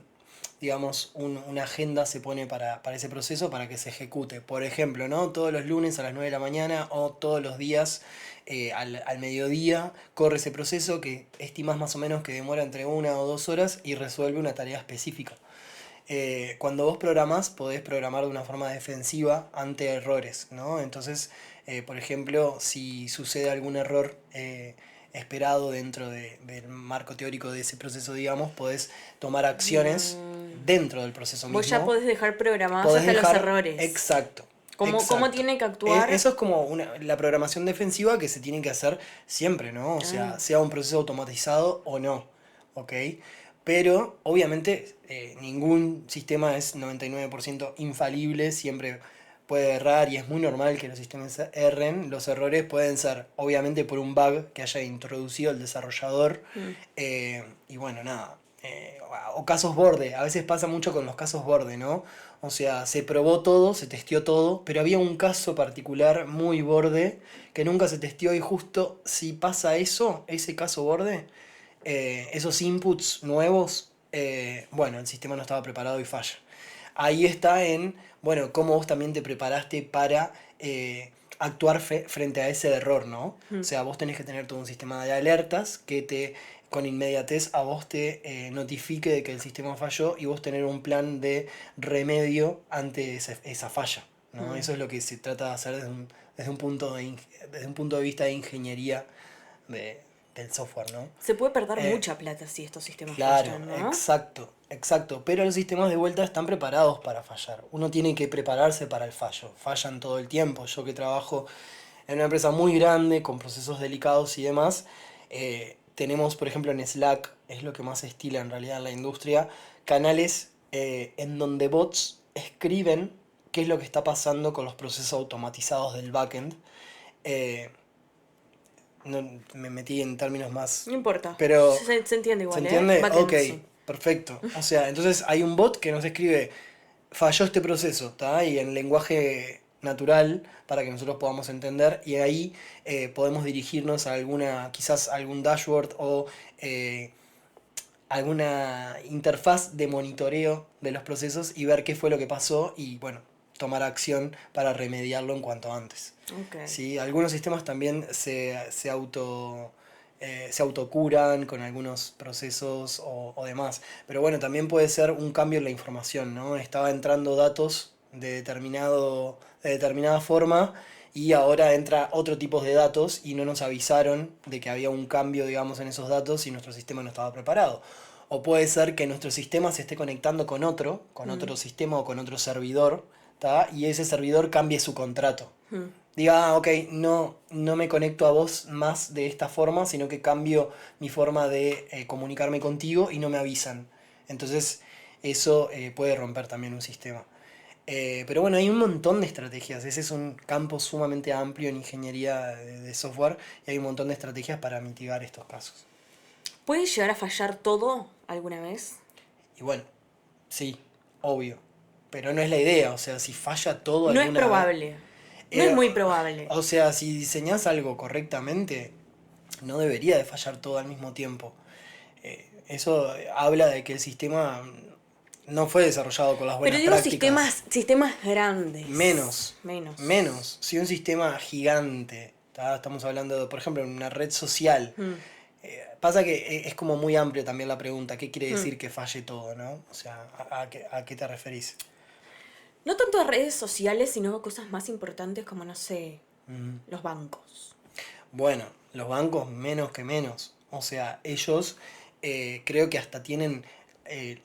Speaker 2: agenda se pone para ese proceso para que se ejecute. Por ejemplo, ¿no? Todos los lunes a las 9 de la mañana o todos los días al mediodía corre ese proceso que estimas más o menos que demora entre 1 o 2 horas y resuelve una tarea específica. Cuando vos programás, podés programar de una forma defensiva ante errores, ¿no? Entonces, por ejemplo, si sucede algún error esperado dentro del marco teórico de ese proceso, digamos, podés tomar acciones
Speaker 1: Mm,
Speaker 2: dentro del proceso
Speaker 1: Vos ya
Speaker 2: mismo.
Speaker 1: podés dejar programados
Speaker 2: Podés
Speaker 1: hasta los
Speaker 2: dejar
Speaker 1: errores.
Speaker 2: exacto,
Speaker 1: ¿Cómo
Speaker 2: exacto.
Speaker 1: tiene que actuar?
Speaker 2: Eso es como la programación defensiva que se tiene que hacer siempre, ¿no? O
Speaker 1: Ah,
Speaker 2: sea, sea un proceso automatizado o no, ¿ok? Pero obviamente ningún sistema es 99% infalible, siempre puede errar y es muy normal que los sistemas erren. Los errores pueden ser obviamente por un bug que haya introducido el desarrollador,
Speaker 1: mm.
Speaker 2: y bueno, nada. O casos borde, a veces pasa mucho con los casos borde, ¿no? O sea, se probó todo, se testeó todo, pero había un caso particular muy borde que nunca se testeó y justo si pasa eso, ese caso borde, esos inputs nuevos, bueno, el sistema no estaba preparado y falla. Ahí está bueno, cómo vos también te preparaste para actuar frente a ese error, ¿no? O
Speaker 1: Mm.
Speaker 2: sea, vos tenés que tener todo un sistema de alertas con inmediatez a vos te notifique de que el sistema falló y vos tener un plan de remedio ante esa falla, ¿no?
Speaker 1: Mm.
Speaker 2: Eso es lo que se trata de hacer desde un punto de vista de ingeniería de, del software, ¿no?
Speaker 1: Se puede perder mucha plata si estos sistemas
Speaker 2: Claro,
Speaker 1: fallan, ¿no?
Speaker 2: exacto. Pero los sistemas de vuelta están preparados para fallar. Uno tiene que prepararse para el fallo. Fallan todo el tiempo. Yo que trabajo en una empresa muy grande, con procesos delicados y demás, tenemos, por ejemplo, en Slack, es lo que más se estila en realidad en la industria, canales en donde bots escriben qué es lo que está pasando con los procesos automatizados del backend. Eh, no, me metí en términos más...
Speaker 1: No importa.
Speaker 2: Pero,
Speaker 1: Se entiende
Speaker 2: ¿se
Speaker 1: igual,
Speaker 2: entiende?
Speaker 1: Backend,
Speaker 2: Ok,
Speaker 1: sí.
Speaker 2: perfecto. O sea, entonces hay un bot que nos escribe, falló este proceso, ¿está? Y en lenguaje natural, para que nosotros podamos entender, y ahí podemos dirigirnos a quizás algún dashboard o alguna interfaz de monitoreo de los procesos y ver qué fue lo que pasó y, bueno, tomar acción para remediarlo en cuanto antes.
Speaker 1: Okay.
Speaker 2: ¿Sí? Algunos sistemas también se autocuran con algunos procesos o demás. Pero bueno, también puede ser un cambio en la información, ¿no? Estaba entrando datos de determinada forma y ahora entra otro tipo de datos y no nos avisaron de que había un cambio, digamos, en esos datos y nuestro sistema no estaba preparado. O puede ser que nuestro sistema se esté conectando con otro sistema o con otro servidor, ¿tá? Y ese servidor cambie su contrato. Diga, ok, no me conecto a vos más de esta forma, sino que cambio mi forma de comunicarme contigo y no me avisan. Entonces, eso puede romper también un sistema. Pero bueno, hay un montón de estrategias. Ese es un campo sumamente amplio en ingeniería de software y hay un montón de estrategias para mitigar estos casos.
Speaker 1: ¿Puede llegar a fallar todo alguna vez?
Speaker 2: Y bueno, sí, obvio. Pero no es la idea, o sea, si falla todo
Speaker 1: No
Speaker 2: alguna
Speaker 1: es
Speaker 2: vez...
Speaker 1: probable. No es muy probable.
Speaker 2: O sea, si diseñas algo correctamente, no debería de fallar todo al mismo tiempo. Eso habla de que el sistema no fue desarrollado con las buenas
Speaker 1: Pero digo
Speaker 2: prácticas.
Speaker 1: sistemas grandes.
Speaker 2: Menos.
Speaker 1: Menos.
Speaker 2: Si un sistema gigante, ¿tá? Estamos hablando de, por ejemplo, una red social. Pasa que es como muy amplio también la pregunta. ¿Qué quiere decir que falle todo, no? O sea, ¿a qué te referís?
Speaker 1: No tanto a redes sociales, sino cosas más importantes como, no sé, los bancos.
Speaker 2: Bueno, los bancos menos que menos. O sea, ellos creo que hasta tienen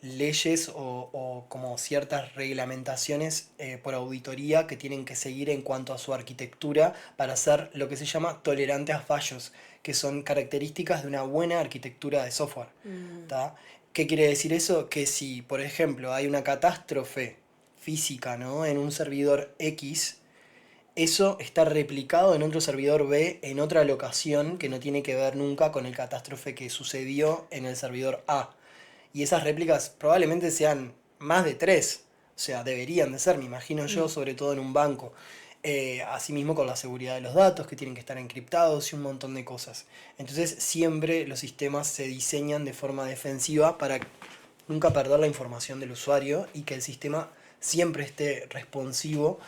Speaker 2: leyes o como ciertas reglamentaciones por auditoría que tienen que seguir en cuanto a su arquitectura para ser lo que se llama tolerante a fallos, que son características de una buena arquitectura de software. ¿Tá? ¿Qué quiere decir eso? Que si, por ejemplo, hay una catástrofe física, ¿no? En un servidor X, eso está replicado en otro servidor B en otra locación que no tiene que ver nunca con el catástrofe que sucedió en el servidor A. Y esas réplicas probablemente sean más de 3. O sea, deberían de ser, me imagino yo, sobre todo en un banco. Asimismo con la seguridad de los datos, que tienen que estar encriptados y un montón de cosas. Entonces siempre los sistemas se diseñan de forma defensiva para nunca perder la información del usuario y que el sistema siempre esté responsivo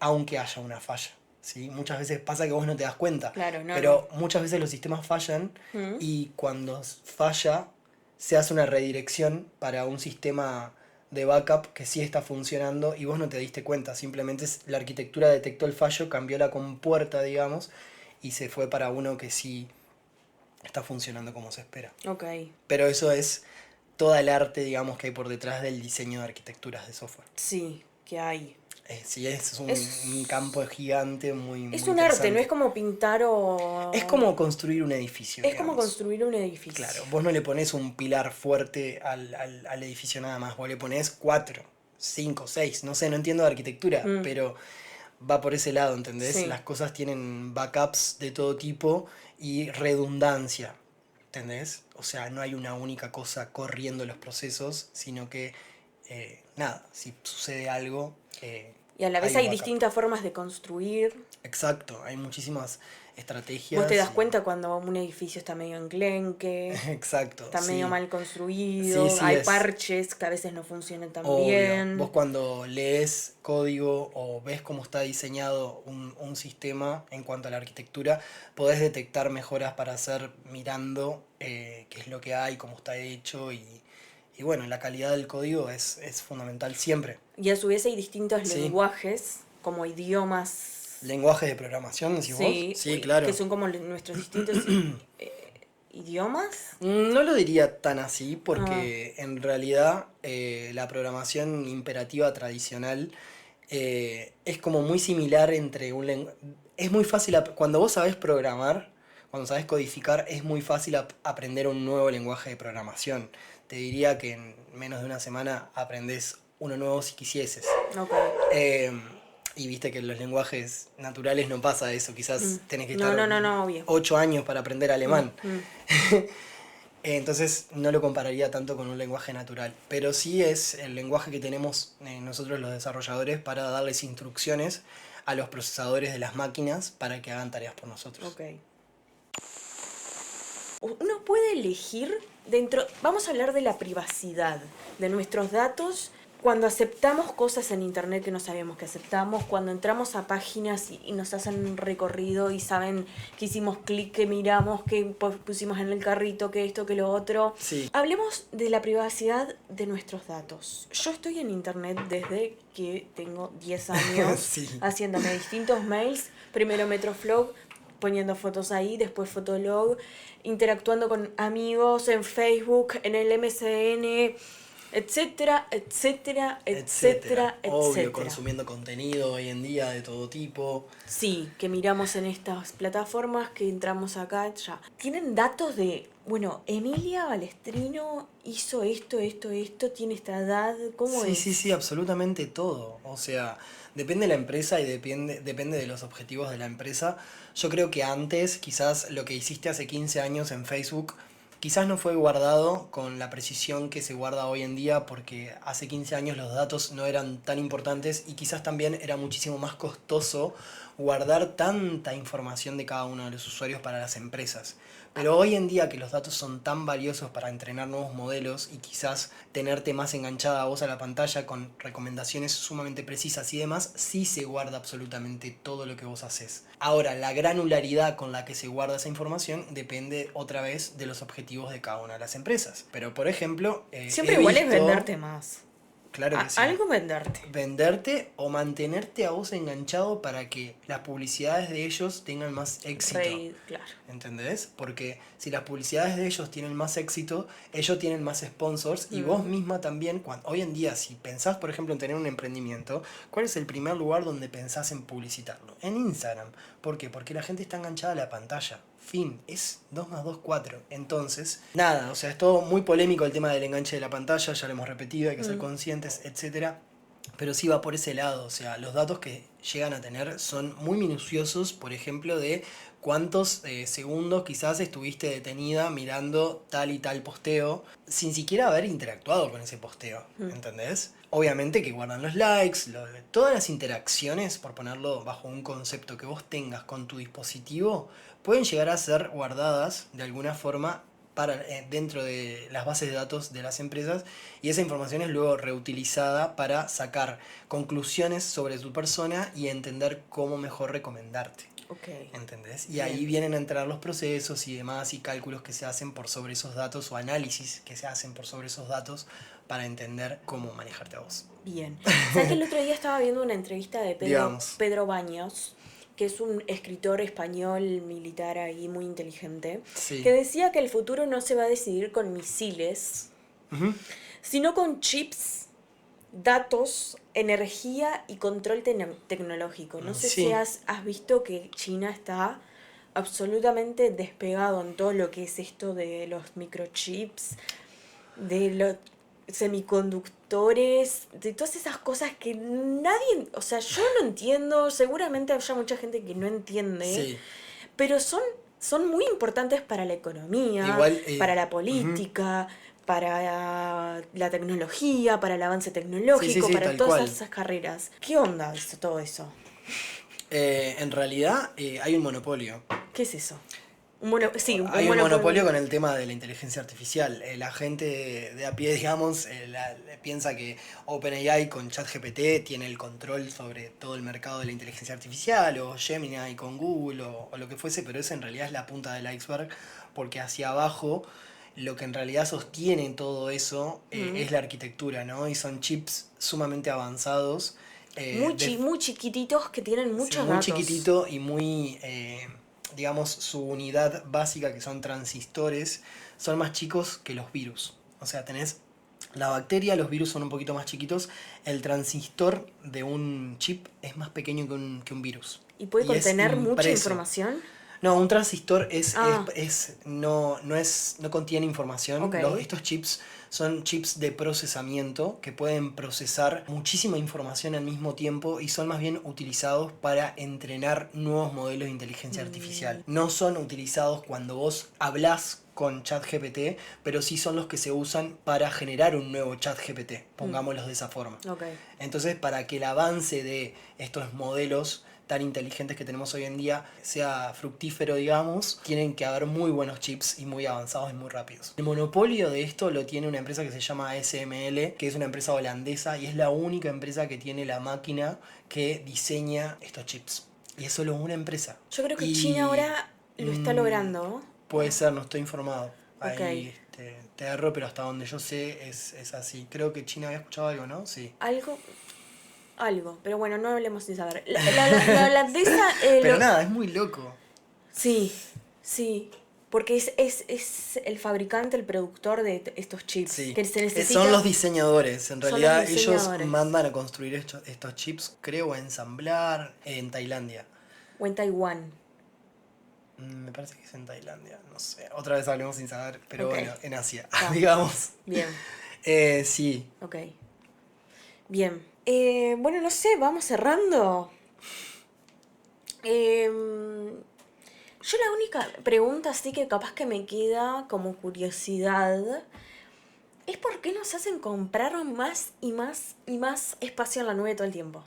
Speaker 2: aunque haya una falla. ¿Sí? Muchas veces pasa que vos no te das cuenta,
Speaker 1: Claro, no,
Speaker 2: pero muchas veces los sistemas fallan y cuando falla se hace una redirección para un sistema de backup que sí está funcionando y vos no te diste cuenta, simplemente la arquitectura detectó el fallo, cambió la compuerta, digamos, y se fue para uno que sí está funcionando como se espera.
Speaker 1: Ok.
Speaker 2: Pero eso es toda el arte, digamos, que hay por detrás del diseño de arquitecturas de software.
Speaker 1: Sí, que hay.
Speaker 2: Sí, es un campo gigante muy
Speaker 1: Es
Speaker 2: muy
Speaker 1: un arte, no
Speaker 2: interesante.
Speaker 1: es como pintar o...
Speaker 2: Es como construir un edificio,
Speaker 1: Es como
Speaker 2: digamos.
Speaker 1: construir un edificio.
Speaker 2: Claro, vos no le pones un pilar fuerte al edificio nada más, vos le pones 4, 5, 6, no sé, no entiendo de arquitectura, pero va por ese lado, ¿entendés?
Speaker 1: Sí.
Speaker 2: Las cosas tienen backups de todo tipo y redundancia, ¿entendés? O sea, no hay una única cosa corriendo los procesos, sino que, nada, si sucede algo...
Speaker 1: Y a la vez
Speaker 2: un
Speaker 1: hay
Speaker 2: backup.
Speaker 1: distintas formas de construir.
Speaker 2: Exacto, hay muchísimas estrategias.
Speaker 1: Vos te das cuenta cuando un edificio está medio enclenque,
Speaker 2: Exacto.
Speaker 1: está
Speaker 2: sí.
Speaker 1: medio mal construido,
Speaker 2: Sí,
Speaker 1: hay parches que a veces no funcionan tan bien.
Speaker 2: Vos cuando lees código o ves cómo está diseñado un sistema en cuanto a la arquitectura, podés detectar mejoras para hacer mirando qué es lo que hay, cómo está hecho y bueno, la calidad del código es fundamental siempre.
Speaker 1: Y a su vez hay distintos
Speaker 2: Sí.
Speaker 1: lenguajes, como idiomas.
Speaker 2: ¿Lenguajes de programación, decís
Speaker 1: Sí,
Speaker 2: vos? Sí, claro.
Speaker 1: que son como nuestros distintos idiomas.
Speaker 2: No lo diría tan así porque en realidad la programación imperativa tradicional es como muy similar entre un lenguaje. Es muy fácil, cuando vos sabés programar, cuando sabés codificar, es muy fácil aprender un nuevo lenguaje de programación. Te diría que en menos de una semana aprendés uno nuevo si quisieses.
Speaker 1: Ok.
Speaker 2: Eh, y viste que en los lenguajes naturales no pasa eso, quizás tenés que estar
Speaker 1: No, obvio.
Speaker 2: 8 años para aprender alemán.
Speaker 1: Mm.
Speaker 2: Entonces no lo compararía tanto con un lenguaje natural, pero sí es el lenguaje que tenemos nosotros los desarrolladores para darles instrucciones a los procesadores de las máquinas para que hagan tareas por nosotros.
Speaker 1: Ok. Uno puede elegir dentro, vamos a hablar de la privacidad, de nuestros datos, cuando aceptamos cosas en internet que no sabíamos que aceptamos, cuando entramos a páginas y nos hacen un recorrido y saben que hicimos clic, que miramos, que pusimos en el carrito, que esto, que lo otro.
Speaker 2: Sí.
Speaker 1: Hablemos de la privacidad de nuestros datos. Yo estoy en internet desde que tengo 10 años,
Speaker 2: Sí.
Speaker 1: haciéndome distintos mails, primero Metroflog, poniendo fotos ahí, después Fotolog, interactuando con amigos en Facebook, en el MSN, etcétera, etcétera, etcétera,
Speaker 2: Obvio,
Speaker 1: etcétera.
Speaker 2: consumiendo contenido hoy en día de todo tipo.
Speaker 1: Sí, que miramos en estas plataformas, que entramos acá, ya. Tienen datos de, bueno, Emilia Balestrino hizo esto, tiene esta edad, ¿cómo es?
Speaker 2: Sí, absolutamente todo. O sea, depende de la empresa y depende de los objetivos de la empresa. Yo creo que antes, quizás lo que hiciste hace 15 años en Facebook, quizás no fue guardado con la precisión que se guarda hoy en día porque hace 15 años los datos no eran tan importantes y quizás también era muchísimo más costoso guardar tanta información de cada uno de los usuarios para las empresas. Pero hoy en día que los datos son tan valiosos para entrenar nuevos modelos y quizás tenerte más enganchada a vos a la pantalla con recomendaciones sumamente precisas y demás, sí se guarda absolutamente todo lo que vos haces. Ahora, la granularidad con la que se guarda esa información depende otra vez de los objetivos de cada una de las empresas. Pero por ejemplo,
Speaker 1: siempre igual es venderte más.
Speaker 2: Claro que sí.
Speaker 1: Algo venderte.
Speaker 2: Venderte o mantenerte a vos enganchado para que las publicidades de ellos tengan más éxito.
Speaker 1: Claro.
Speaker 2: ¿Entendés? Porque si las publicidades de ellos tienen más éxito, ellos tienen más sponsors y vos misma también, hoy en día si pensás por ejemplo en tener un emprendimiento, ¿cuál es el primer lugar donde pensás en publicitarlo? En Instagram. ¿Por qué? Porque la gente está enganchada a la pantalla. Fin, es 2 más 2, 4. Entonces, nada, o sea, es todo muy polémico el tema del enganche de la pantalla, ya lo hemos repetido, hay que ser conscientes, etcétera. Pero sí va por ese lado, o sea, los datos que llegan a tener son muy minuciosos, por ejemplo, de cuántos segundos quizás estuviste detenida mirando tal y tal posteo, sin siquiera haber interactuado con ese posteo, ¿entendés? Obviamente que guardan los likes, todas las interacciones, por ponerlo bajo un concepto que vos tengas con tu dispositivo, pueden llegar a ser guardadas de alguna forma dentro de las bases de datos de las empresas y esa información es luego reutilizada para sacar conclusiones sobre tu persona y entender cómo mejor recomendarte.
Speaker 1: Okay.
Speaker 2: ¿Entendés? Y ahí vienen a entrar los procesos y demás y cálculos que se hacen por sobre esos datos o análisis que se hacen por sobre esos datos para entender cómo manejarte a vos.
Speaker 1: Bien. ¿Sabes que el otro día estaba viendo una entrevista de Pedro Baños, que es un escritor español militar ahí muy inteligente, que decía que el futuro no se va a decidir con misiles, sino con chips, datos, energía y control tecnológico. No sé si has visto que China está absolutamente despegado en todo lo que es esto de los microchips, de los semiconductores, de todas esas cosas que nadie, o sea, yo no entiendo, seguramente haya mucha gente que no entiende, pero son muy importantes para la economía, para la política, para la tecnología, para el avance tecnológico, para todas esas carreras. ¿Qué onda todo eso?
Speaker 2: En realidad hay un monopolio.
Speaker 1: ¿Qué es eso?
Speaker 2: Hay un monopolio con el tema de la inteligencia artificial. La gente de a pie, digamos, piensa que OpenAI con ChatGPT tiene el control sobre todo el mercado de la inteligencia artificial, o Gemini con Google, o lo que fuese, pero eso en realidad es la punta del iceberg, porque hacia abajo lo que en realidad sostiene todo eso es la arquitectura, ¿no? Y son chips sumamente avanzados.
Speaker 1: Muy chiquititos que tienen muchos datos.
Speaker 2: Muy chiquitito y muy digamos, su unidad básica, que son transistores, son más chicos que los virus. O sea, tenés la bacteria, los virus son un poquito más chiquitos, el transistor de un chip es más pequeño que un virus.
Speaker 1: ¿Y puede
Speaker 2: Y es
Speaker 1: contener mucha
Speaker 2: impreso.
Speaker 1: información?
Speaker 2: No, un transistor
Speaker 1: Ah.
Speaker 2: no contiene información.
Speaker 1: Ok.
Speaker 2: Estos chips son chips de procesamiento que pueden procesar muchísima información al mismo tiempo y son más bien utilizados para entrenar nuevos modelos de inteligencia artificial. No son utilizados cuando vos hablás con ChatGPT, pero sí son los que se usan para generar un nuevo ChatGPT, pongámoslos de esa forma.
Speaker 1: Ok.
Speaker 2: Entonces, para que el avance de estos modelos tan inteligentes que tenemos hoy en día sea fructífero, digamos, tienen que haber muy buenos chips y muy avanzados y muy rápidos. El monopolio de esto lo tiene una empresa que se llama ASML, que es una empresa holandesa y es la única empresa que tiene la máquina que diseña estos chips. Y es solo una empresa.
Speaker 1: Yo creo que
Speaker 2: Y,
Speaker 1: China ahora lo está logrando.
Speaker 2: Puede ser, no estoy informado.
Speaker 1: Ok.
Speaker 2: Ahí te erro, pero hasta donde yo sé es así. Creo que China había escuchado algo, ¿no? Sí.
Speaker 1: Algo, pero bueno, no hablemos sin saber. La holandesa...
Speaker 2: Pero nada, es muy loco.
Speaker 1: Sí, sí. Porque es el fabricante, el productor de estos chips.
Speaker 2: Sí.
Speaker 1: Que se necesita...
Speaker 2: Son los diseñadores. En
Speaker 1: Son
Speaker 2: realidad
Speaker 1: los
Speaker 2: ellos
Speaker 1: diseñadores.
Speaker 2: mandan a construir estos chips, creo, a ensamblar en Tailandia.
Speaker 1: O en Taiwán.
Speaker 2: Me parece que es en Tailandia, no sé. Otra vez hablemos sin saber, pero
Speaker 1: Ok.
Speaker 2: bueno, en Asia,
Speaker 1: Ah.
Speaker 2: digamos.
Speaker 1: Bien,
Speaker 2: Sí.
Speaker 1: ok. Bien. Bueno, no sé, vamos cerrando. Yo la única pregunta así que capaz que me queda como curiosidad es por qué nos hacen comprar más y más y más espacio en la nube todo el tiempo.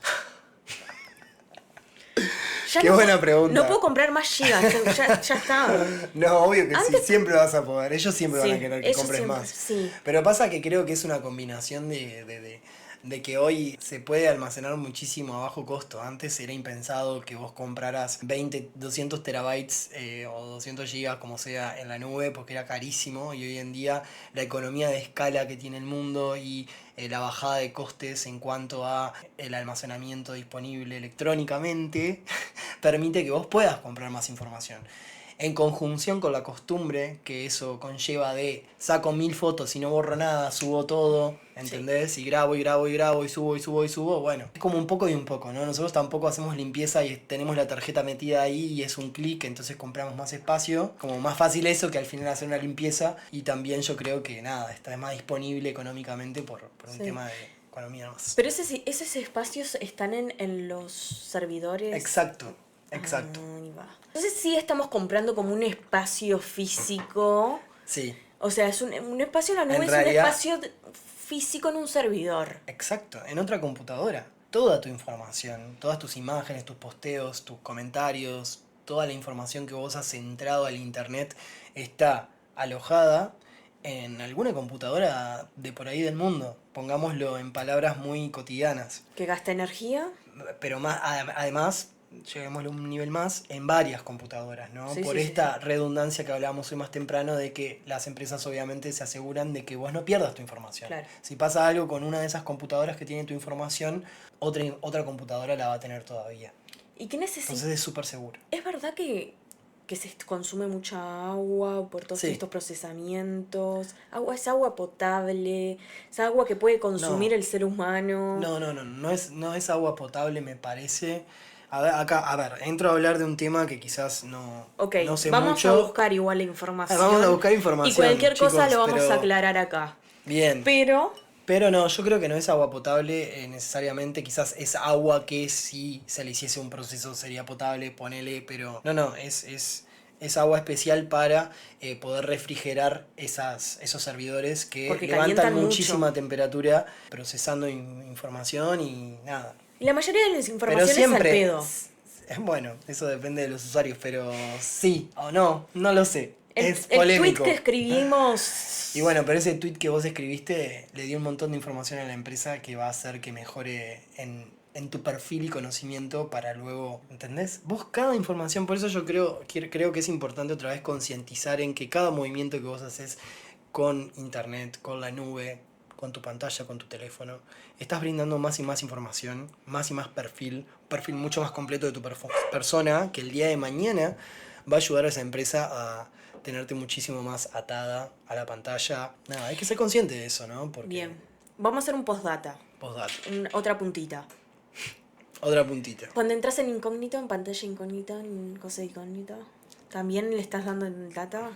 Speaker 2: Qué buena pregunta.
Speaker 1: No puedo comprar más gigas, ya está.
Speaker 2: No, obvio que
Speaker 1: Antes-
Speaker 2: sí, siempre vas a poder. Ellos siempre van a
Speaker 1: Sí,
Speaker 2: querer que
Speaker 1: ellos
Speaker 2: compres
Speaker 1: siempre,
Speaker 2: más.
Speaker 1: sí.
Speaker 2: Pero pasa que creo que es una combinación de que hoy se puede almacenar muchísimo a bajo costo. Antes era impensado que vos compraras 20, 200 terabytes o 200 gigas, como sea, en la nube, porque era carísimo. Y hoy en día la economía de escala que tiene el mundo y la bajada de costes en cuanto a el almacenamiento disponible electrónicamente permite que vos puedas comprar más información. En conjunción con la costumbre que eso conlleva de saco 1000 fotos y no borro nada, subo todo, ¿entendés? Y grabo y grabo y grabo y subo y subo y subo, bueno, es como un poco y un poco, ¿no? Nosotros tampoco hacemos limpieza y tenemos la tarjeta metida ahí y es un clic, entonces compramos más espacio, como más fácil eso que al final hacer una limpieza, y también yo creo que nada, está más disponible económicamente por un
Speaker 1: Sí.
Speaker 2: tema de economía más.
Speaker 1: Pero esos espacios están en los servidores.
Speaker 2: Exacto. Exacto.
Speaker 1: Ahí va. Entonces sí estamos comprando como un espacio físico.
Speaker 2: Sí.
Speaker 1: O sea, es un espacio en la nube,
Speaker 2: En
Speaker 1: es
Speaker 2: realidad-
Speaker 1: un espacio físico en un servidor.
Speaker 2: Exacto, en otra computadora. Toda tu información, todas tus imágenes, tus posteos, tus comentarios, toda la información que vos has entrado al internet está alojada en alguna computadora de por ahí del mundo. Pongámoslo en palabras muy cotidianas.
Speaker 1: Que gasta energía.
Speaker 2: Pero más, además, lleguémoslo a un nivel más, en varias computadoras, ¿no?
Speaker 1: Sí,
Speaker 2: Por
Speaker 1: sí, sí,
Speaker 2: esta redundancia que hablábamos hoy más temprano de que las empresas obviamente se aseguran de que vos no pierdas tu información.
Speaker 1: Claro.
Speaker 2: Si pasa algo con una de esas computadoras que tiene tu información, otra computadora la va a tener todavía.
Speaker 1: ¿Y qué necesita?
Speaker 2: Entonces es súper seguro.
Speaker 1: ¿Es verdad que se consume mucha agua por todos
Speaker 2: Sí.
Speaker 1: estos procesamientos? ¿Es agua potable? ¿Es agua que puede consumir
Speaker 2: No.
Speaker 1: el ser humano?
Speaker 2: No es agua potable, me parece. A ver, entro a hablar de un tema que quizás no,
Speaker 1: Ok,
Speaker 2: no sé
Speaker 1: vamos
Speaker 2: mucho.
Speaker 1: a buscar igual la información.
Speaker 2: Vamos a buscar información,
Speaker 1: Y cualquier cosa
Speaker 2: chicos,
Speaker 1: lo vamos
Speaker 2: pero-
Speaker 1: a aclarar acá.
Speaker 2: Bien.
Speaker 1: Pero
Speaker 2: No, yo creo que no es agua potable necesariamente, quizás es agua que si se le hiciese un proceso sería potable, ponele, pero no, es agua especial para poder refrigerar esos servidores que
Speaker 1: Porque
Speaker 2: levantan
Speaker 1: calientan
Speaker 2: muchísima
Speaker 1: mucho.
Speaker 2: temperatura procesando información y nada.
Speaker 1: y la mayoría de las
Speaker 2: Pero
Speaker 1: informaciones al
Speaker 2: siempre,
Speaker 1: pedo.
Speaker 2: bueno, eso depende de los usuarios, pero sí o no lo sé. Es
Speaker 1: El
Speaker 2: polémico.
Speaker 1: tweet que escribimos.
Speaker 2: Y bueno, pero ese tweet que vos escribiste le dio un montón de información a la empresa que va a hacer que mejore en tu perfil y conocimiento para luego, ¿entendés? Vos cada información, por eso yo creo que es importante otra vez concientizar en que cada movimiento que vos haces con internet, con la nube, con tu pantalla, con tu teléfono, estás brindando más y más información, más y más perfil, un perfil mucho más completo de tu persona, que el día de mañana va a ayudar a esa empresa a tenerte muchísimo más atada a la pantalla. Nada, hay que ser consciente de eso, ¿no? Porque
Speaker 1: Bien. Vamos a hacer un postdata.
Speaker 2: Postdata.
Speaker 1: Otra puntita.
Speaker 2: Otra puntita.
Speaker 1: Cuando entras en incógnito, en pantalla incógnita, en cosa incógnita, ¿también le estás dando el data?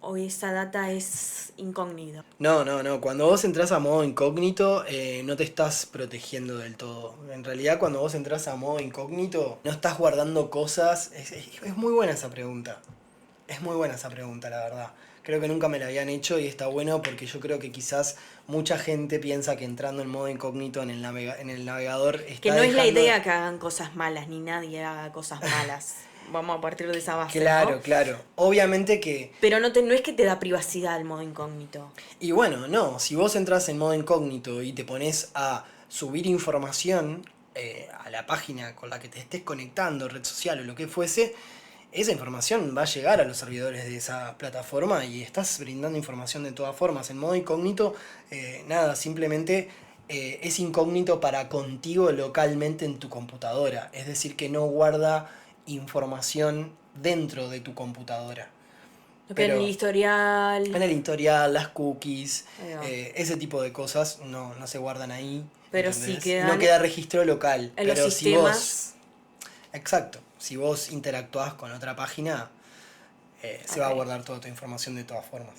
Speaker 1: ¿O esa data es incógnito?
Speaker 2: No. Cuando vos entras a modo incógnito, no te estás protegiendo del todo. En realidad, cuando vos entras a modo incógnito, no estás guardando cosas. Es muy buena esa pregunta. Es muy buena esa pregunta, la verdad. Creo que nunca me la habían hecho y está bueno porque yo creo que quizás mucha gente piensa que entrando en modo incógnito en el navegador está
Speaker 1: Que no es la
Speaker 2: dejando-
Speaker 1: idea que hagan cosas malas, ni nadie haga cosas malas. Vamos a partir de esa base,
Speaker 2: Claro,
Speaker 1: ¿no?
Speaker 2: claro. Obviamente que...
Speaker 1: Pero no es que te da privacidad el modo incógnito.
Speaker 2: Y bueno, no, si vos entras en modo incógnito y te pones a subir información a la página con la que te estés conectando, red social o lo que fuese, esa información va a llegar a los servidores de esa plataforma y estás brindando información de todas formas. En modo incógnito, nada, simplemente es incógnito para contigo localmente en tu computadora. Es decir, que no guarda información dentro de tu computadora.
Speaker 1: Pero en el historial...
Speaker 2: En el historial, las cookies,
Speaker 1: Ahí va.
Speaker 2: ese tipo de cosas no se guardan ahí.
Speaker 1: Pero
Speaker 2: ¿entendés?
Speaker 1: sí quedan
Speaker 2: no queda registro local.
Speaker 1: en los
Speaker 2: pero
Speaker 1: sistemas.
Speaker 2: si vos... Exacto. Si vos interactuás con otra página, se va a
Speaker 1: Ok.
Speaker 2: guardar toda tu información de todas formas.